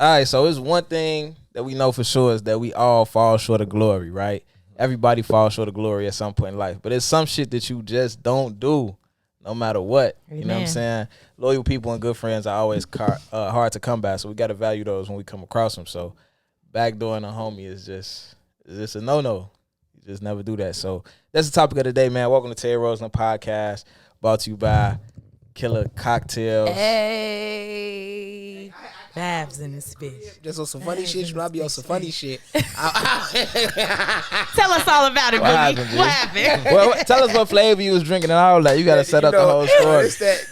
All right, so it's one thing that we know for sure is that we all fall short of glory, right? Everybody falls short of glory at some point in life. But it's some shit that you just don't do no matter what. Amen. You know what I'm saying? Loyal people and good friends are always hard to come by, so we got to value those when we come across them. So backdooring a homie is just a no-no. You just never do that. So that's the topic of the day, man. Welcome to Terry Roseland Podcast, brought to you by Killer Cocktails. Hey, Babs in this bitch. Just on some funny shit. You know, I be on some funny shit. Tell us all about it, Boogie. What happened? Well, tell us what flavor you was drinking and all that. You got to set up the whole story.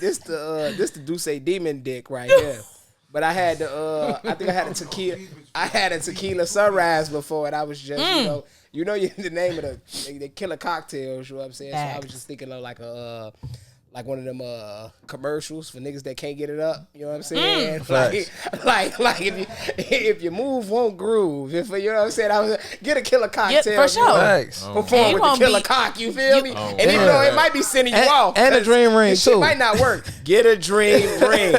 This the Douce Demon dick right here. But I had I think I had a tequila. I had a tequila sunrise before, and I was just you know the name of the Killer Cocktails. You know what I'm saying? So I was just thinking of like like one of them commercials for niggas that can't get it up. You know what I'm saying? Like if your move won't groove. If you know what I'm saying, I was get a killer cocktail. Yeah, for sure. Perform with the killer cock. You feel me? And even though it might be sending you off, and a dream ring too. It might not work. Get a dream ring.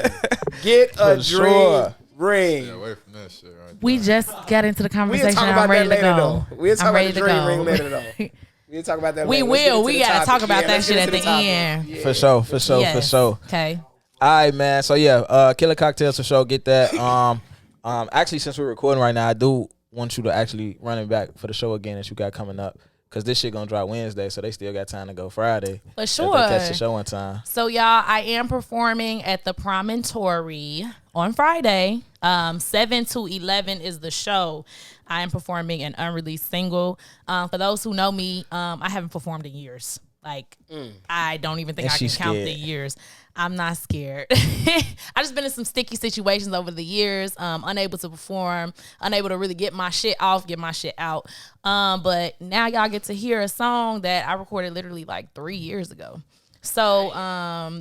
Get a dream ring. Yeah, away from that shit. Right We just got into the conversation. We'll talk about that later though. We'll talk about the dream ring later though. We'll talk about that later. We will. We got to talk about that shit at the end. Yeah. For sure. Okay. All right, man. So, yeah, Killer Cocktails for sure. Get that. Actually, since we're recording right now, I do want you to actually run it back for the show again that you got coming up. Because this shit going to drop Wednesday, so they still got time to go Friday. For sure. If they catch the show on time. So, y'all, I am performing at the Promotory on Friday. 7 to 11 is the show. I am performing an unreleased single. For those who know me, I haven't performed in years. Like, I don't even think I can count the years. I'm not scared. I just been in some sticky situations over the years, unable to perform, unable to really get my shit off, get my shit out. But now y'all get to hear a song that I recorded literally like 3 years ago. So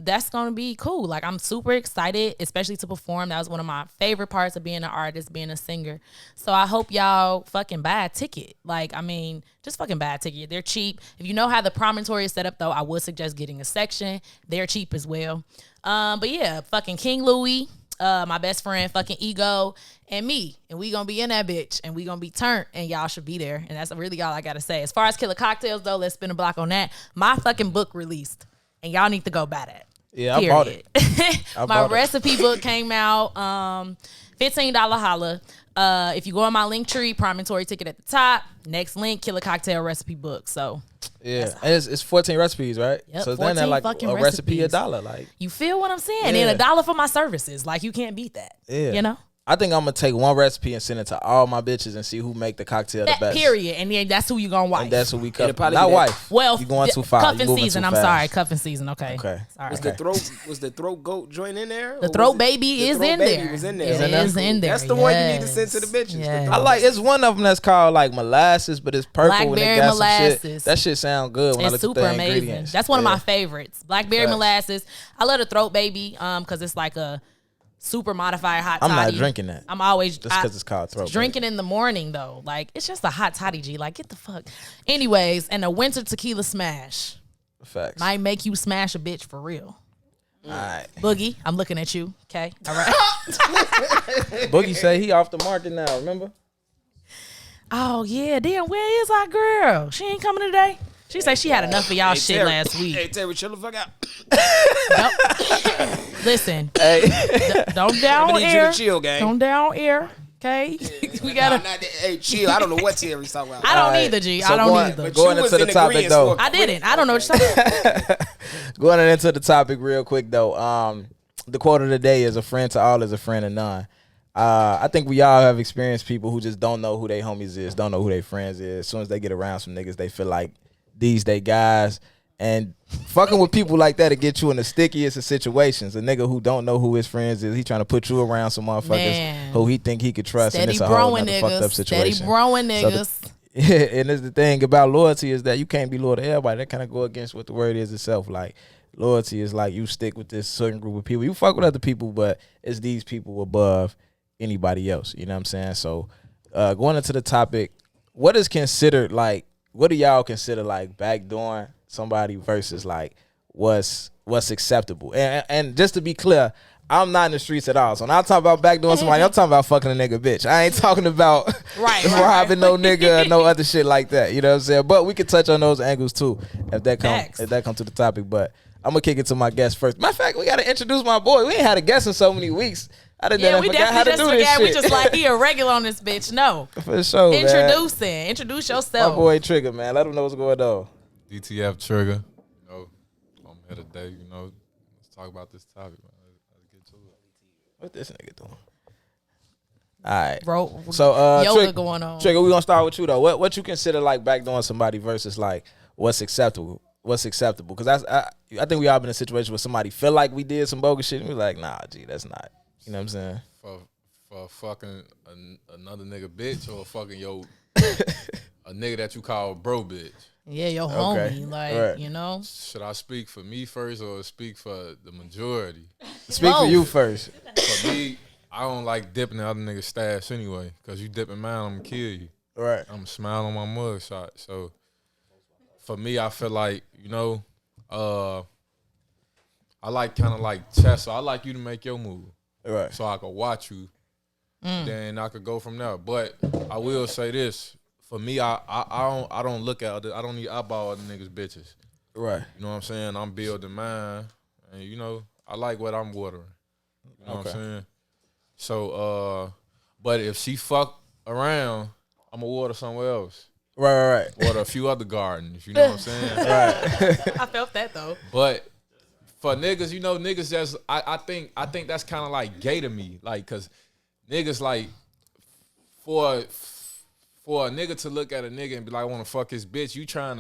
that's going to be cool. Like, I'm super excited, especially to perform. That was one of my favorite parts of being an artist, being a singer. So I hope y'all fucking buy a ticket. Like, I mean, just fucking buy a ticket. They're cheap. If you know how the Promontory is set up, though, I would suggest getting a section. They're cheap as well. But yeah, fucking King Louie, my best friend, fucking Ego, and me. And we going to be in that bitch. And we going to be turned. And y'all should be there. And that's really all I got to say. As far as Killer Cocktails, though, let's spin a block on that. My fucking book released. And y'all need to go buy that. Yeah, period. I bought it. My recipe book came out. $15 holla. If you go on my link tree, Promontory ticket at the top. Next link, Killer Cocktail recipe book. So yeah, and it's 14 recipes, right? Yep, so then they're like a recipe $1. Like, you feel what I'm saying? And $1 for my services. Like, you can't beat that. Yeah, you know. I think I'm gonna take one recipe and send it to all my bitches and see who make the cocktail the best. Period. And then that's who you gonna wife. And that's who we cuff. Not wife. Well, you going too far. Cuffing season. I'm sorry, cuffing season. Okay. Sorry. Was the throat goat joint in there? The throat baby is in there. Was in there. It is in there. That's the one you need to send to the bitches. Yes. I like. It's one of them that's called like molasses, but it's purple. Blackberry and it got molasses. Some shit. That shit sound good. When it's I look super at the amazing. Ingredients. That's one of my favorites. Blackberry molasses. I love the throat baby because it's like a super modified hot toddy. I'm not drinking that. I'm always just because it's called throat. Drinking in the morning though, like it's just a hot toddy. G, like get the fuck. Anyways, and a winter tequila smash. Facts. Might make you smash a bitch for real. All right, Boogie, I'm looking at you. Okay, all right. Boogie say he off the market now. Remember? Oh yeah, damn. Where is our girl? She ain't coming today. She said she had enough of y'all shit Terry, last week. Hey, Terry, chill the fuck out. Nope. Listen, hey, don't down need air. you to chill, gang. Don't down air. Okay, we gotta. Hey, chill. I don't know what Terry's talking about. I don't either, G. So I don't either. Going into the topic though, I didn't. I don't know what you're talking about. Going into the topic real quick though, the quote of the day is: "A friend to all is a friend to none." I think we all have experienced people who just don't know who they homies is, don't know who they friends is. As soon as they get around some niggas, they feel like these they guys, and fucking with people like that to get you in the stickiest of situations. A nigga who don't know who his friends is, he trying to put you around some motherfuckers who he think he could trust, and it's a whole nother fucked up situation. Steady broing niggas. And that's the thing about loyalty is that you can't be loyal to everybody. That kind of go against what the word is itself. Like loyalty is like you stick with this certain group of people. You fuck with other people, but it's these people above anybody else. You know what I'm saying? So going into the topic, what is considered like? What do y'all consider like backdooring somebody versus like what's what's acceptable. And just to be clear, I'm not in the streets at all. So when I talk about backdooring somebody, I'm talking about fucking a nigga bitch. I ain't talking about robbing no nigga or no other shit like that. You know what I'm saying? But we could touch on those angles too if that come to the topic. But I'm gonna kick it to my guest first. Matter of fact, we gotta introduce my boy. We ain't had a guest in so many weeks. I forgot how to do this shit. We just like he a regular on this bitch. No. For sure, man. Introduce yourself. My boy Trigga, man. Let him know what's going on. DTF Trigga. You know, I'm here today. You know, let's talk about this topic, man. Let's get to it. What this nigga doing? All right. Bro, so yoga going on. Trigga, we gonna start with you though. What you consider like backdooring somebody versus like what's acceptable? What's acceptable? Because I think we all been in a situation where somebody feel like we did some bogus shit and we like, nah, G, that's not. You know what I'm saying? For fucking another nigga bitch or fucking a nigga that you call bro bitch. Yeah, your homie, you know. Should I speak for me first or speak for the majority? Speak for you first. For me, I don't like dipping the other nigga's stash anyway. Cause you dipping mine, I'm gonna kill you. Right. I'm smiling on my mugshot. So for me, I feel like, you know, I like kind of like chess. So I like you to make your move. Right. So I could watch you. Then I could go from there. But I will say this. For me, I don't look at I don't need eyeball other niggas bitches. Right. You know what I'm saying? I'm building mine. And you know, I like what I'm watering. You know what I'm saying? So but if she fuck around, I'ma water somewhere else. Right. Water a few other gardens, you know what I'm saying? Right. I felt that though. But for niggas, you know, niggas just I think that's kind of like gay to me, like, cause niggas like for a nigga to look at a nigga and be like, I want to fuck his bitch. What you trying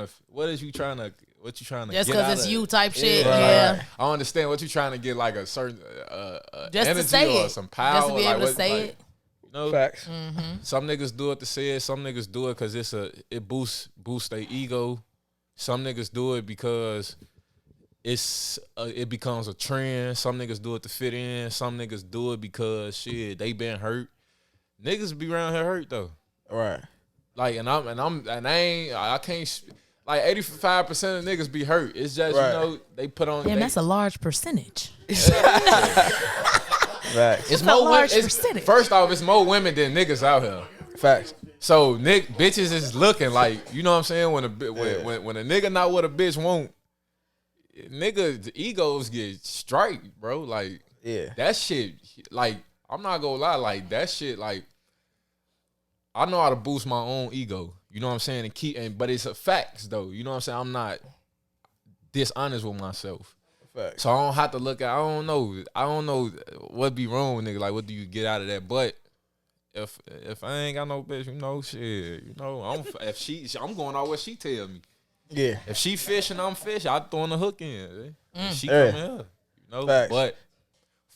to just get cause it's you type shit. Yeah. Right. I understand what you trying to get, like a certain just energy to say or it. some power, just to be able to say it. You know, facts. Mm-hmm. Some niggas do it to say it. Some niggas do it because it boosts their ego. Some niggas do it because it becomes a trend. Some niggas do it to fit in. Some niggas do it because shit, they been hurt. Niggas be around here hurt though. Right. Like I can't, like 85% of niggas be hurt. It's just you know they put on. Damn, that's a large percentage. Facts. It's a more large women. percentage. First off, it's more women than niggas out here. Facts. So bitches is looking like, you know what I'm saying, when a nigga not what a bitch want, niggas egos get strike, bro. Like that shit. Like I'm not gonna lie, like that shit. Like I know how to boost my own ego. You know what I'm saying, but it's a facts though. You know what I'm saying. I'm not dishonest with myself. Facts. So I don't have to look at. I don't know what be wrong with nigga. Like what do you get out of that? But if I ain't got no bitch, you know, shit, you know, I'm going out what she tell me. Yeah. If she fishing, I'm fishing. I throwing the hook in. She come here, you know. Facts. But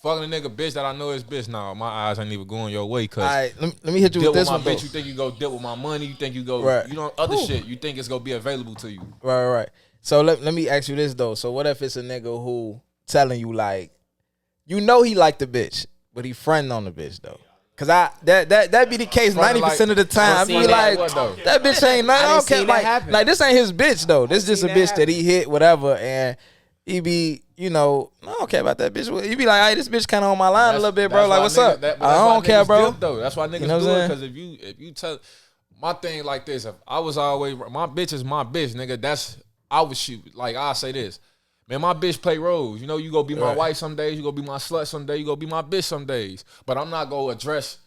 fucking a nigga bitch that I know is bitch now. My eyes ain't even going your way. Cause all right, let me hit you with this one. Bitch, you think you go deal with my money? You think you go, you know, other shit? You think it's gonna be available to you? Right. So let me ask you this though. So what if it's a nigga who telling you like, you know, he like the bitch, but he fronting on the bitch though? Cause that be the case 90% of the time. I be like, that bitch ain't nothing. I don't care. Like this ain't his bitch though. This just a bitch that he hit, whatever, and he be, you know, I don't care about that bitch. He be like, hey, this bitch kind of on my line a little bit, bro. Like, what's up? I don't care, bro. That's why niggas do it. Cause if you tell my thing like this, if I was always my bitch is my bitch, nigga. I would shoot. Like I say this. Man, my bitch play roles. You know, you go be my wife some days, you go be my slut some days, you go be my bitch some days. But I'm not gonna address.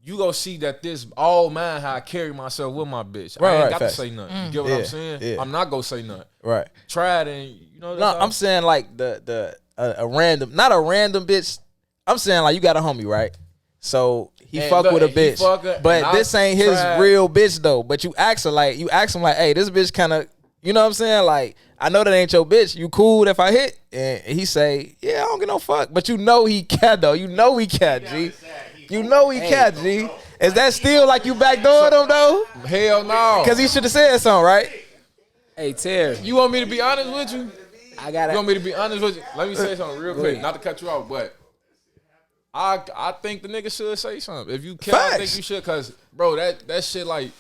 You go see that this all mine how I carry myself with my bitch. I ain't got to say nothing. You get what I'm saying? Yeah. I'm not gonna say nothing. Right. Try it and you know. No, I'm saying like a random, not a random bitch. I'm saying like you got a homie, right? So he fuck with a bitch, but this ain't his real bitch though. But you ask him like, hey, this bitch kind of. You know what I'm saying? Like, I know that ain't your bitch. You cool if I hit? And he say, yeah, I don't get no fuck. But you know he cat, though. You know he cat, G. You know he cat, G. Is that still like you backdoored him, though? Hell no. Because he should have said something, right? Hey, Terry. You want me to be honest with you? I got it. You want me to be honest with you? Let me say something real quick. Not to cut you off, but I think the nigga should say something. If you care, I think you should. Because, bro, that shit like...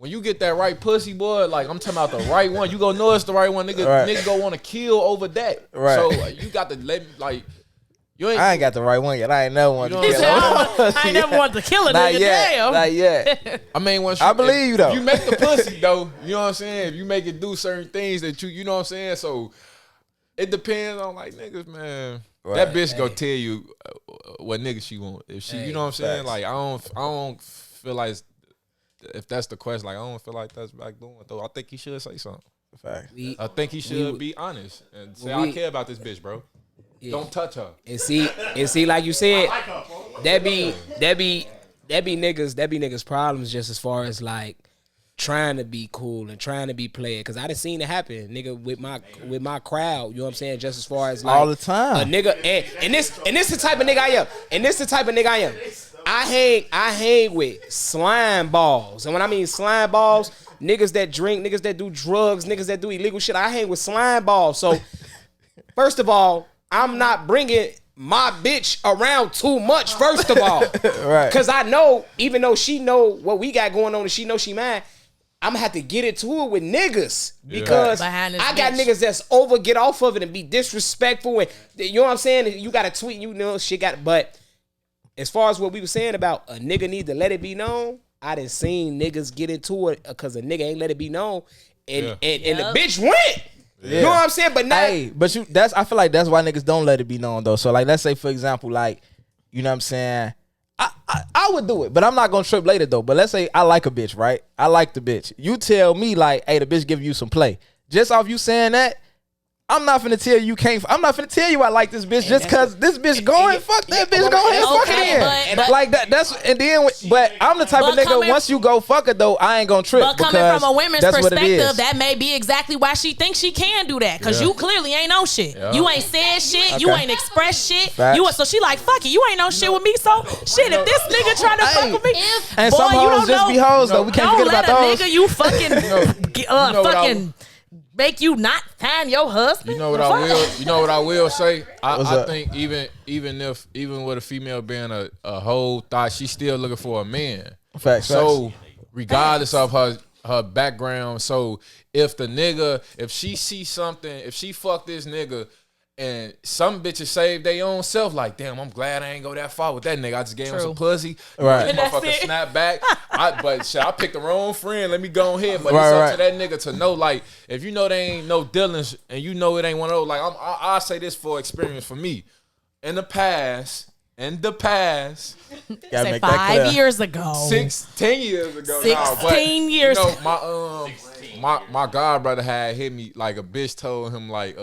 when you get that right pussy, boy, like I'm talking about the right one, you gonna know it's the right one. Nigga go want to kill over that. Right. So you got to let like. I ain't got the right one yet. I ain't never wanted to kill I ain't never wanted to kill a nigga. Damn. Not yet. I mean, I believe you though. If you make the pussy though, you know what I'm saying? If you make it do certain things that you know what I'm saying? So it depends on like niggas, man. Right. That bitch go tell you what nigga she want. If she, you know what I'm saying? Like I don't feel like if that's the question, like I don't feel like that's backdooring though. I think he should say something. Fact. I think he should be honest and say I care about this bitch, bro. Yeah. Don't touch her. And see, like you said, that be niggas problems just as far as like trying to be cool and trying to be player. Cause I done seen it happen, nigga, with my crowd. You know what I'm saying? Just as far as like all the time, a nigga. And this the type of nigga I am. And this the type of nigga I am. I hang with slime balls, and when I mean slime balls, niggas that drink, niggas that do drugs, niggas that do illegal shit. I hang with slime balls. So first of all, I'm not bringing my bitch around too much, first of all. Right. Because I know, even though she know what we got going on and she know she mad, I'm going to have to get into it with niggas. Because I got niggas that's get off of it and be disrespectful. And you know what I'm saying? You got to tweet, you know, shit got. But as far as what we were saying about a nigga need to let it be known, I done seen niggas get into it because a nigga ain't let it be known. And the bitch went. Yeah. You know what I'm saying? But now, I feel like that's why niggas don't let it be known though. So like, let's say for example, like, you know what I'm saying? I would do it, but I'm not gonna trip later though. But let's say I like a bitch, right? I like the bitch. You tell me like, hey, the bitch give you some play. Just off you saying that, I'm not finna tell you I'm not finna tell you I like this bitch just cause this bitch going fuck that bitch go ahead fuck it in. Like that's and then but I'm the type of nigga once you go fuck it though I ain't gonna trip. But coming from a women's perspective, that may be exactly why she thinks she can do that. Cause you clearly ain't no shit. You ain't said shit. You ain't expressed shit. So she like fuck it. You ain't no shit with me. So shit. If this nigga trying to fuck with me, and some hoes just be hoes though. We can't forget about those. Nigga, you fucking fucking. Make you not find your husband. You know what I will say? I think even with a female being a whole thought, she's still looking for a man. Facts. So regardless of her background, so if she see something, if she fuck this nigga, and some bitches save their own self, like, damn, I'm glad I ain't go that far with that nigga. I just gave him some pussy. Right. This motherfucker snap back. But shit, I picked the wrong friend. Let me go ahead. But it's up to that nigga to know, like, if you know they ain't no dealings and you know it ain't one of those, like, I'll say this for experience for me. In the past, say 5 years ago. 10 years ago. 16 years ago. You know, my god brother had hit me, like a bitch told him, like,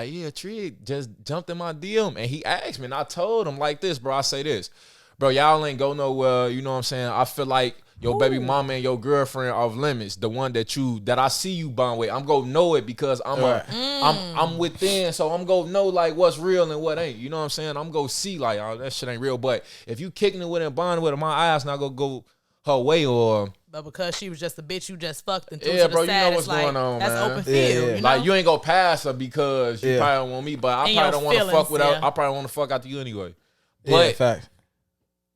yeah, Trig just jumped in my DM. And he asked me, and I told him like this, bro. I say this. Bro, y'all ain't go nowhere. You know what I'm saying? I feel like your baby mama and your girlfriend off limits. The one that I see you bond with. I'm gonna know it because I'm within. So I'm gonna know like what's real and what ain't. You know what I'm saying? I'm gonna see like, oh, that shit ain't real. But if you kicking it with and bonding with her, my eyes not gonna go her way or... But because she was just a bitch you just fucked and bro, you know what's going on, that's man. Open field. You know? Like you ain't gonna pass her because you probably don't want me, but I probably don't want to fuck with her. I probably want to fuck after you anyway. But fact.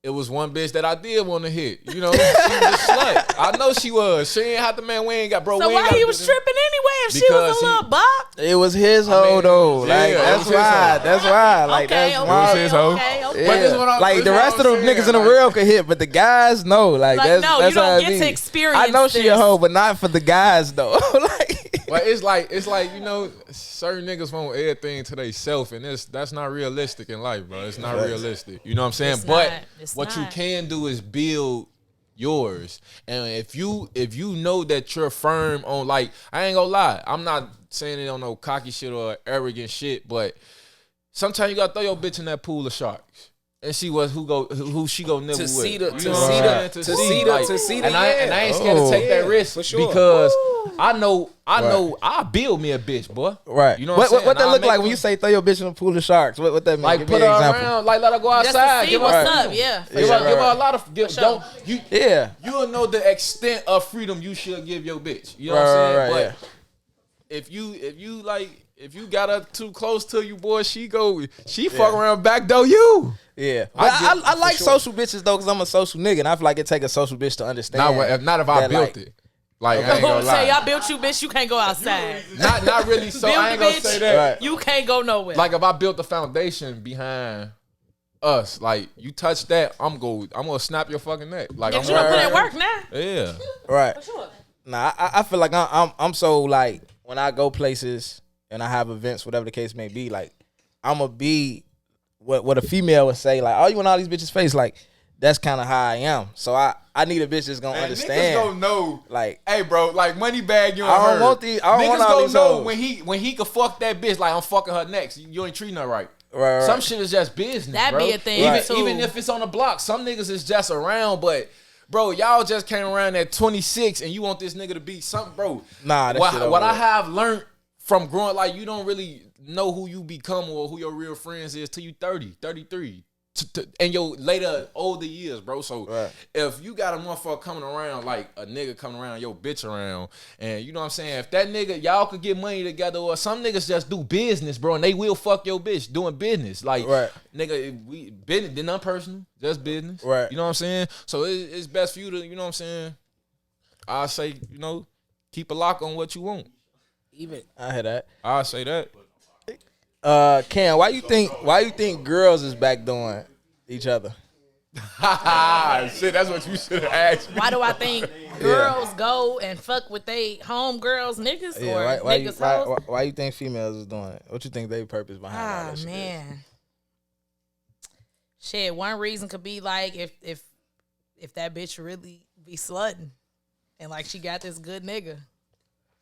It was one bitch that I did want to hit. You know, she was a slut. I know she was. She ain't have to, man. We ain't got, bro. So why he was tripping anyway if she was a little bop? It was his hoe though. Like that's why. That's why. Like that's why. It was his hoe. But this like the rest of the niggas in the real could hit, but the guys no. Like that's no, you don't get to experience. I know she a hoe, but not for the guys though. Like. But it's like you know, certain niggas want everything to themselves, and that's not realistic in life, bro. It's not realistic. You know what I'm saying? But what you can do is build yours. And if you know that you're firm on, like, I ain't gonna lie, I'm not saying it on no cocky shit or arrogant shit, but sometimes you gotta throw your bitch in that pool of sharks. And see who she go nibble with. To see the. And I ain't scared to take that risk because I know I build me a bitch, boy. Right. You know what that look like when you say throw your bitch in a pool of sharks? What that mean? Like give put me her an example. around, like let her go outside. Just to see what's up, yeah. Give her a lot of You'll know the extent of freedom you should give your bitch. You know what I'm saying? But if you got her too close to you, boy, she fuck around backdoor you. Yeah, but I like social bitches though, cause I'm a social nigga, and I feel like it take a social bitch to understand. Not if I built it. Like, I ain't gonna lie. Say I built you, bitch. You can't go outside. Not really. So I ain't gonna say that. Right. You can't go nowhere. Like if I built the foundation behind us, like you touch that, I'm gonna snap your fucking neck. Like you I'm gonna put in work now. Yeah. Right. For sure. Nah, I feel like I'm so like when I go places and I have events, whatever the case may be, like I'm gonna be what a female would say, like, oh, you in all these bitches' face, like that's kind of how I am. So I need a bitch that's gonna understand. Niggas gonna know, like, hey, bro, like Moneybag, you. I don't want these. I don't want all these know hoes. when he could fuck that bitch. Like I'm fucking her next. You ain't treating her right. Right. Some shit is just business. That bro. be a thing too. Even if it's on the block, some niggas is just around, but. Bro, y'all just came around at 26 and you want this nigga to be something, bro. Nah, what I have learned from growing, like, you don't really know who you become or who your real friends is till you 30, 33. And your later, older years, bro. So if you got a motherfucker coming around, like a nigga coming around, your bitch around, and you know what I'm saying? If that nigga, y'all could get money together, or some niggas just do business, bro, and they will fuck your bitch doing business. Like, nigga, we business, not personal, just business. Right. You know what I'm saying? So it's best for you to, you know what I'm saying? I say, you know, keep a lock on what you want. Even I hear that. I say that. Cam, why you think girls is backdooring each other? Shit, that's what you should have asked me. Why do I think girls go and fuck with they home girls niggas or niggas hoes? Why you think females is doing it? What you think they purpose behind all that shit? Man. Shit, one reason could be like if that bitch really be slutting and like she got this good nigga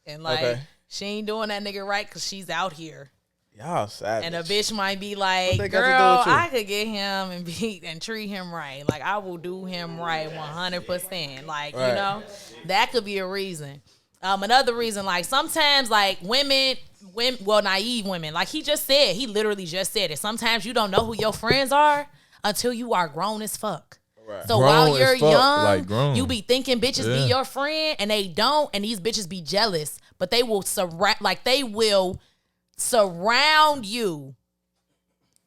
and like she ain't doing that nigga right because she's out here. Y'all savage. And a bitch might be like, girl, I could get him and beat and treat him right. Like, I will do him right 100%. Like, you know, that could be a reason. Another reason, like, sometimes, like, women, naive women, like he literally just said it. Sometimes you don't know who your friends are until you are grown as fuck. Right. So while you're young, you be thinking bitches be your friend, and they don't, and these bitches be jealous. But they will surround you,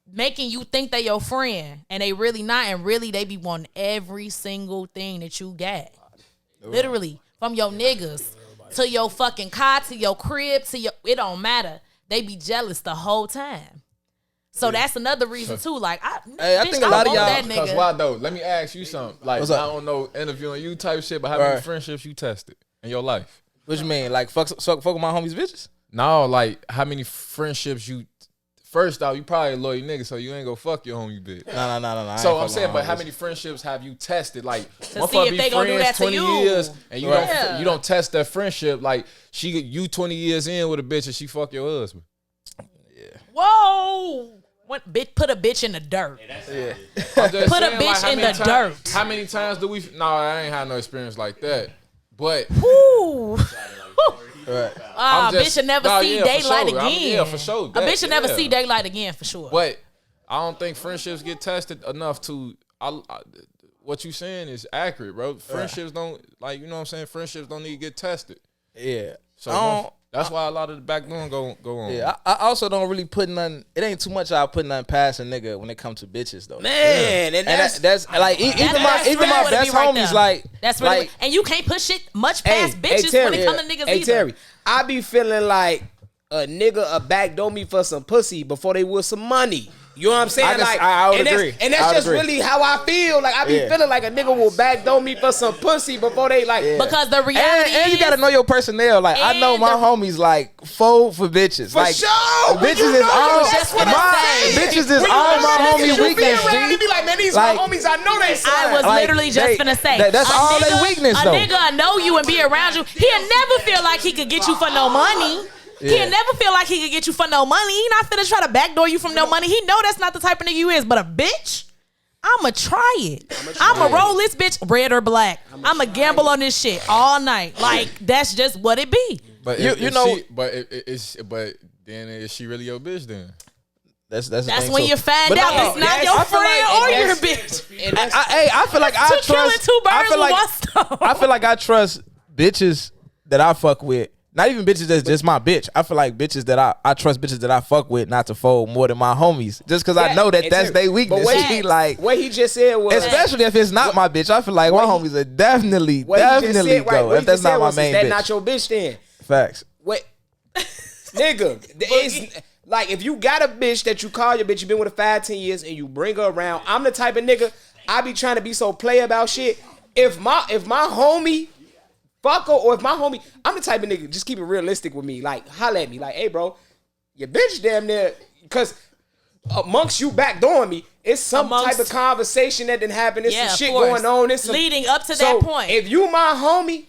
making you think they your friend, and they really not, and really they be wanting every single thing that you got. Literally, from your niggas to your fucking car to your crib to your, it don't matter. They be jealous the whole time. So that's another reason too. Like, I think a lot of y'all. Because why though? Let me ask you something. Like, I don't know, interviewing you type shit, but how many friendships you tested in your life? What you mean? Like fuck with my homies bitches? No, like how many friendships you? First off, you probably a loyal nigga, so you ain't gonna fuck your homie bitch. No. So I'm saying, but how many friendships have you tested? Like, to see if they gonna do that to you. 20 years, and you don't test that friendship. Like, you 20 years in with a bitch, and she fuck your husband. Yeah. Whoa. What bitch? Put a bitch in the dirt. Put a bitch in the dirt. How many times do we? No, I ain't had no experience like that. But. Woo. Right. Bitch should never see daylight again. For sure. A bitch should never see daylight again, for sure. But I don't think friendships get tested enough to. What you saying is accurate, bro. Friendships don't, like, you know what I'm saying. Friendships don't need to get tested. Yeah. So that's why a lot of the backdooring go on. Yeah. I also don't really put nothing. It ain't too much I put nothing past a nigga when it comes to bitches though. Man, and that's like even my best homies like that's really like, and you can't put shit much past bitches when it comes to niggas either. Terry, I be feeling like a nigga a backdoor me for some pussy before they with some money. You know what I'm saying? I would agree. And that's just really how I feel. Like, I be feeling like a nigga will backdoor me for some pussy before they like. Yeah. Because the reality and you gotta know your personnel. Like, I know my homies like fold for bitches. For like, sure. Bitches is all bitches is all my homie weakness. They be like, man, these my homies. I know they. I was literally just finna say that's all they weakness though. A nigga know you and be around you. He'll never feel like he could get you for no money. He'll never feel like he could get you for no money. He not finna try to backdoor you from no money. He know that's not the type of nigga you is. But a bitch, I'ma try it. I'ma roll this bitch red or black. I'ma gamble on this shit all night. Like, that's just what it be. But you know, but then is she really your bitch then? That's when you find out it's not your friend or your bitch. I feel like I trust. Killing two birds with one stone. I feel like I trust bitches that I fuck with not even bitches that's just my bitch. I feel like bitches that I trust bitches that I fuck with not to fold more than my homies. Just because I know that that's their weakness. But what he just said was, especially if it's not my bitch, I feel like my homies are definitely go if that's not my main bitch. That not your bitch then. Facts. What, nigga? It's like if you got a bitch that you call your bitch, you been with her 5-10 years, and you bring her around. I'm the type of nigga I be trying to be so play about shit. If my homie fuck her, or if my homie, I'm the type of nigga, just keep it realistic with me. Like, holla at me. Like, hey, bro, your bitch damn near, because amongst you backdooring me, it's some type of conversation that didn't happen. There's some shit going on. It's leading up to that point. If you my homie,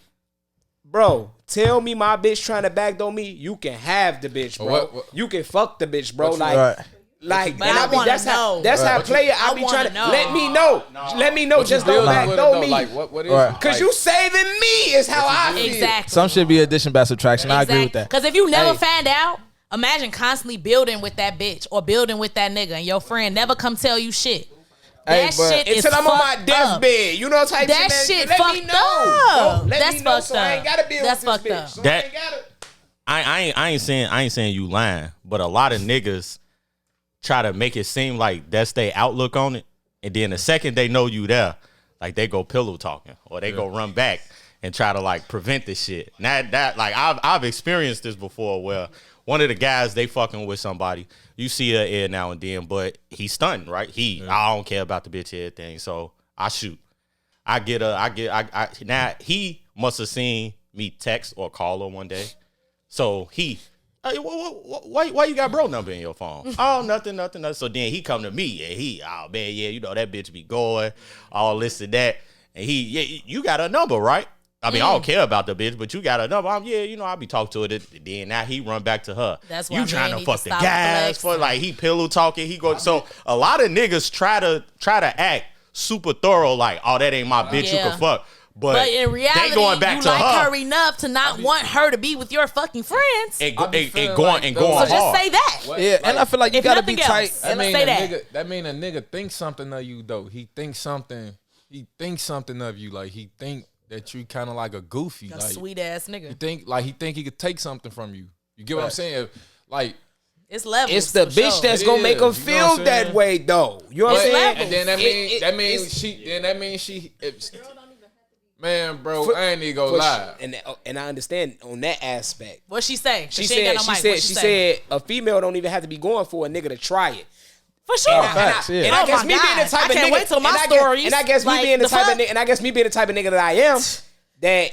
bro, tell me my bitch trying to backdoor me, you can have the bitch, bro. What? You can fuck the bitch, bro. Like, but I mean, that's how player I be trying to let me know. Let me know. Just don't backdoor me. Like, what is because you saving me is how I feel. Exactly. Some should be addition by subtraction. I agree with that. Because if you never find out, imagine constantly building with that bitch or building with that nigga, and your friend never come tell you shit. That shit is until I'm on my deathbed, you know, type that shit. That shit let me know. Let me know, so I ain't gotta build with this bitch. So I ain't saying you lying, but a lot of niggas try to make it seem like that's their outlook on it, and then the second they know you there, like they go pillow talking or they go run back and try to like prevent this shit. That like I've experienced this before where one of the guys, they fucking with somebody, you see her air now and then, but he's stunned, right? I don't care about the bitch head thing, so I shoot. Now he must have seen me text or call her one day, so he. Why you got bro number in your phone? Oh, nothing. So then he come to me and oh man, yeah, you know that bitch be going, all this and that. And you got a number, right? I mean, I don't care about the bitch, but you got a number. I'll be talking to it. Then now he run back to her. That's why you trying to fuck the guys for like he pillow talking. He go. So a lot of niggas try to act super thorough, like, oh, that ain't my bitch. You can fuck. But in reality, they going back you to like her enough to not want her to be with your fucking friends. And going so hard. just say that. And I feel like you gotta be tight. That mean a nigga thinks something of you though. He thinks something of you. Like he think that you kind of like a goofy, like sweet ass nigga. He think he could take something from you. You get what I'm saying? Like. It's levels. It's the bitch that's gonna make her feel that way, though. You know what I'm saying? And then that means she. Man, bro, I ain't even gonna lie. And I understand on that aspect. What she say? She said a female don't even have to be going for a nigga to try it. For sure. And I guess me being the type of nigga. I can't wait till my stories. And I guess me being the type of nigga. And I guess me being the type of nigga that I am, that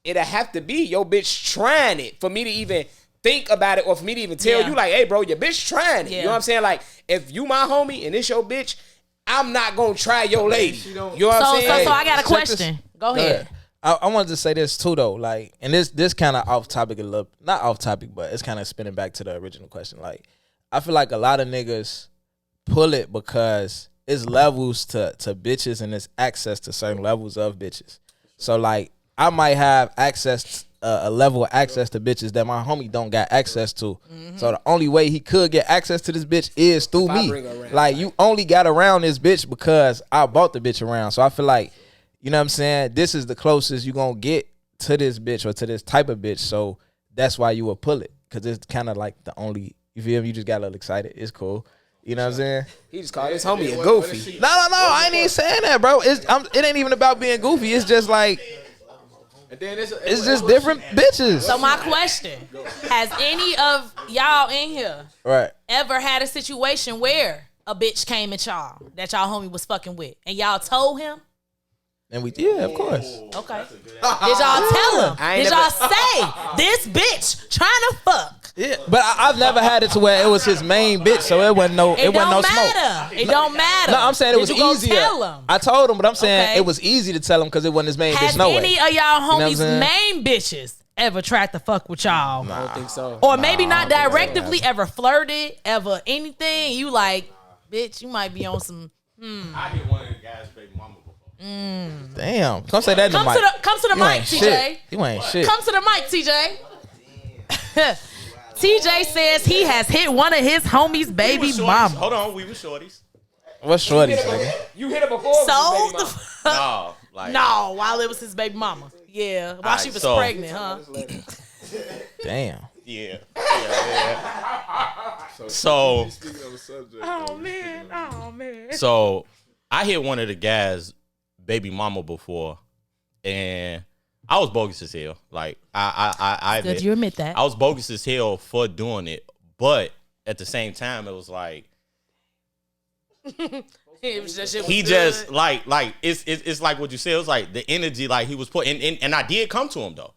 it'll have to be your bitch trying it for me to even think about it, or for me to even tell you, like, hey, bro, your bitch trying it. You know what I'm saying? Like, if you my homie and it's your bitch, I'm not gonna try your lady. You know what I'm saying? So I got a question. Go ahead. I wanted to say this too, though. Like, and this kind of off topic a little, not off topic, but it's kind of spinning back to the original question. Like, I feel like a lot of niggas pull it because it's levels to bitches and it's access to certain levels of bitches. So like, I might have access a level of access to bitches that my homie don't got access to. Mm-hmm. So the only way he could get access to this bitch is through me. Like, you only got around this bitch because I bought the bitch around. So I feel like, you know what I'm saying, this is the closest you gonna get to this bitch or to this type of bitch. So that's why you will pull it, because it's kind of like the only, you feel me? You just got a little excited. It's cool. You know what I'm saying? He just called his homie a goofy. No. I ain't even saying that, bro. It ain't even about being goofy. It's just like, it's just different bitches. So my question, has any of y'all in here ever had a situation where a bitch came at y'all that y'all homie was fucking with and y'all told him? And of course. Okay. Did y'all tell him? Did y'all say, this bitch trying to fuck? Yeah, but I've never had it to where it was his main bitch, so it wasn't no smoke. It don't matter. No, I'm saying it was easier. I told him, but I'm saying it was easy to tell him because it wasn't his main bitch. No way. Has any of y'all homies' main bitches ever tried to fuck with y'all? I don't think so. Or maybe not directively, ever flirted, ever anything? You like, bitch, you might be on some. I hit one of the guys' baby mama before. Damn, come say that in the mic. Come to the mic, TJ. You ain't shit. Come to the mic, TJ. TJ says he has hit one of his homies' baby mama. Hold on, we were shorties. What's shorties, nigga? You hit her before? No, while it was his baby mama. Yeah, while she was pregnant, huh? Damn. Yeah. So Oh man. So I hit one of the guys' baby mama before, and I was bogus as hell. Like I Good, you admit that. I was bogus as hell for doing it, but at the same time, it was like he just like it's like what you said. It was like the energy, like he was putting, and I did come to him though.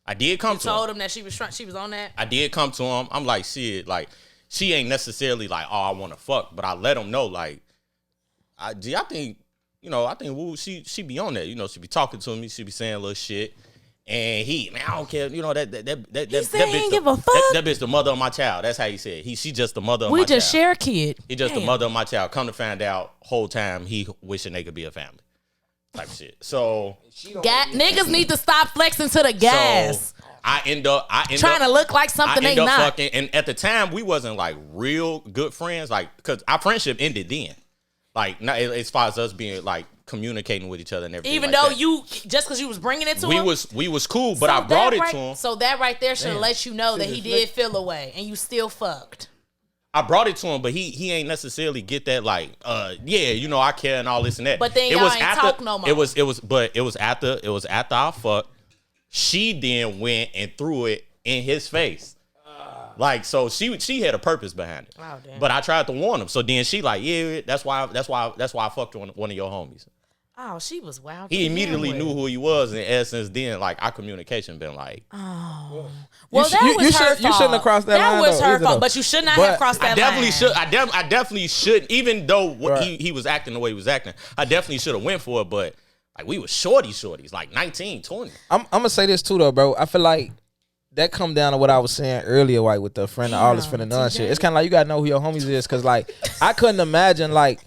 I did come to him. Told him that she was on that. I did come to him. I'm like, shit, like she ain't necessarily like, oh, I want to fuck, but I let him know, like, I think, Woo, she be on that, she be talking to me, she be saying little shit, and man, I don't care, that said he ain't give a fuck. That bitch the mother of my child. That's how he said. She just the mother of my child. We just share a kid. He just the mother of my child. Come to find out, whole time he wishing they could be a family, type shit. So niggas need to stop flexing to the gas. So, I end up trying to look like something they not. Fucking, and at the time we wasn't like real good friends, like because our friendship ended then. Like not as far as us being like communicating with each other and everything. Even like though that. you just because you was bringing it to him, we was cool, but I brought it to him. So that right there should let you know that he did feel away, and you still fucked. I brought it to him, but he ain't necessarily get that like, I care and all this and that. But then y'all ain't talk no more. It was after our fuck. She then went and threw it in his face. Like, so she had a purpose behind it. Oh, damn. But I tried to warn him. So then she like, yeah, that's why I fucked one of your homies. Oh, she was wild. He immediately knew who he was, and ever since then, like our communication been like, well, that was her fault. You shouldn't have crossed that line. That was her fault, though. but you should not have crossed that line. I definitely should, even though he was acting the way he was acting. I definitely should have went for it, but like we was shorties, like 19, 20. I'm gonna say this too though, bro. I feel like that come down to what I was saying earlier, like with the friend of all this friend of none shit. It's kind of like you gotta know who your homies is, cause like I couldn't imagine like